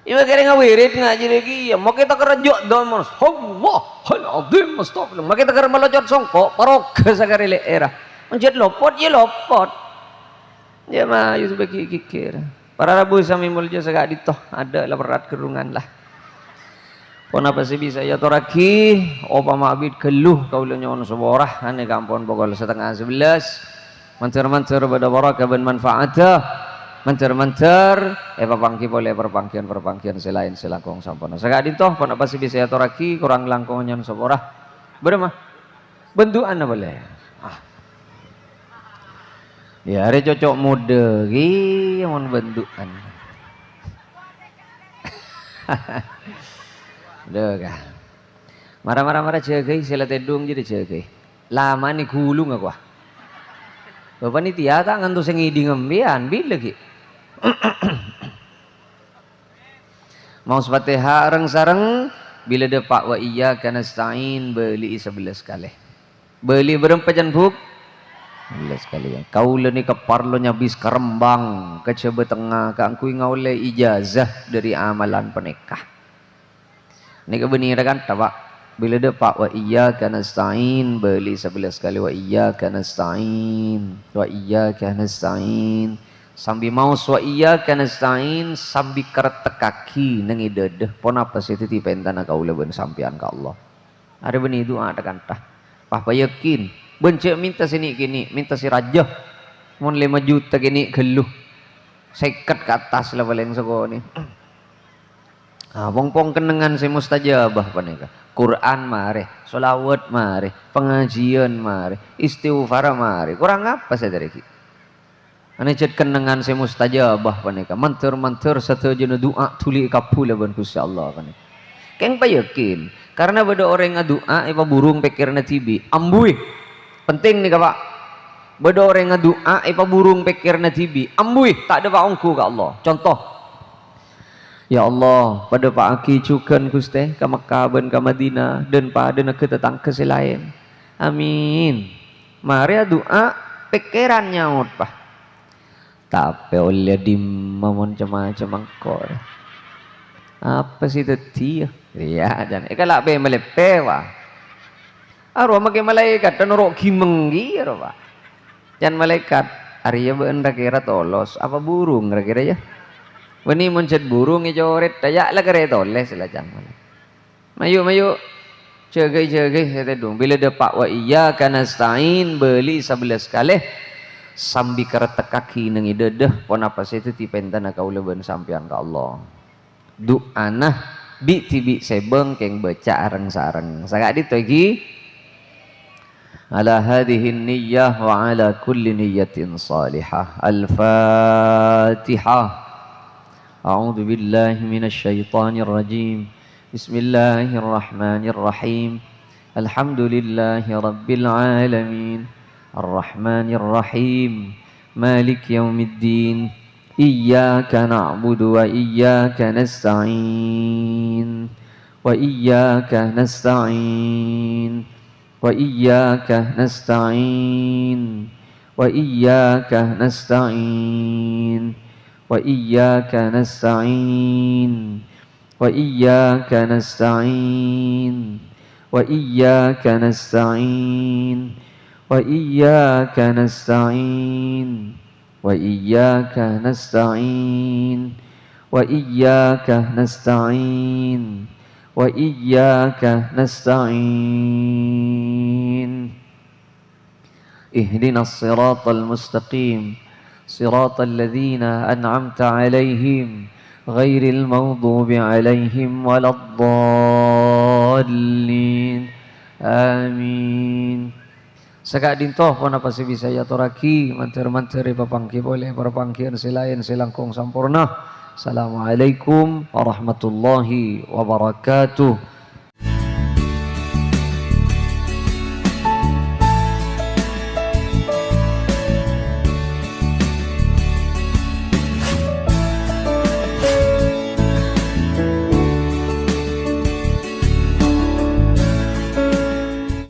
iba kira ngawirit ngaji lagi ya mau kita kerajok dong mas Allah hal azim mustaqbil mau kita kerja melocot songko parok kesakari era Mencet lopot ya lopot. Ya mah you sebagai kikir. Para rabu sami mulja segak ditoh ada lah berat kerungan lah. Pon apa sih bisa ya toraki opa mabid keluh kau nyon seborah ane kampon pokok setengah 11 mancer-mancer pada baraka ben manfaatah mancer-mancer papangki boleh perpangkian selain selangkong sampona segak ditoh pon apa sih bisa ya toraki kurang langkong nyon seborah berema bentukan boleh ya ada cocok mode ki mon bentukan udah kah marah-marah jagai sila tedung jadi jagai lama nih gulung aku bapak nih tiada ngantuk sengidi ngembian bila lagi mau Fatihah areng sareng bila depak wa iyyaka nasta'in beli 11 kali beli berempat jan buk 11 kali ya kau le ni keparlo nyabis kerembang ke coba tengah ke angkui ngaule ijazah dari amalan penikah ini kebenaran kan tapak bila depak wa iyyaka nasta'in beli 11 kali wa iyyaka nasta'in sambil mau wa iyyaka nasta'in sambil kertek kaki nengi dedeh pon apa sih titi pentana kaula ben sampean ka Allah ada benih doa ada kan tah papa yakin bencek minta sini kini minta si raja mon 5 juta kini geluh seket ke atas lah paling segoni pong-pong kenengan si mustajabah panika Quran mare sholawat mare pengajian mare istighfar mare kurang apa saya dari ki ane cet kenengan si mustajabah panika manter satajana doa tuli kapula ban Gusti Allah panika keng payakin karena beda orang ngadoa ipa burung pikirna tibi ambui penting nih Pak beda orang ngadoa ipa burung pikirna tibi ambui tak ada paungku ke Allah contoh ya Allah pada Pak Aki cukan Gusti ke Mekah ben ke Madinah dan pada nak tetang ke selain amin mari doa pikiran nyaut Pak tapi oleh di mamon macam kor apa sih tadi ya jangan ikalak be melepewa arwah makai malaikat dan orok gimenggi arwah jangan malaikat Arya ben kira tolos apa burung kira-kira ya wani mencet burung ngejoret dayak lah kere toles lah jangan mayu jagai saya tedung bila depak wa iyyaka nasta'in beli 11 kali sambil keretek kaki nengi dedeh pon apa sih itu tipentana kaula ben sampean ka Allah doana bi tibi sebeng keng baca areng-sareng sagak ditogi ala hadhihi niyyah wa ala kulli niyyatin salihah al-fatihah أعوذ بالله من الشيطان الرجيم بسم الله الرحمن الرحيم الحمد لله رب العالمين الرحمن الرحيم مالك يوم الدين إياك نعبد وإياك نستعين وإياك نستعين وإياك نستعين وإياك نستعين وإياك نستعين وإياك نستعين وإياك نستعين وإياك نستعين وإياك نستعين وإياك نستعين وإياك نستعين اهدنا الصراط المستقيم صراط الذين أنعمت عليهم غير المغضوب عليهم ولا الضالين آمين Sekak dintoh pun apa sih bisa ya toraki manter-manter papangki boleh perpangkian selain selangkong sampurna. Assalamualaikum warahmatullahi wabarakatuh.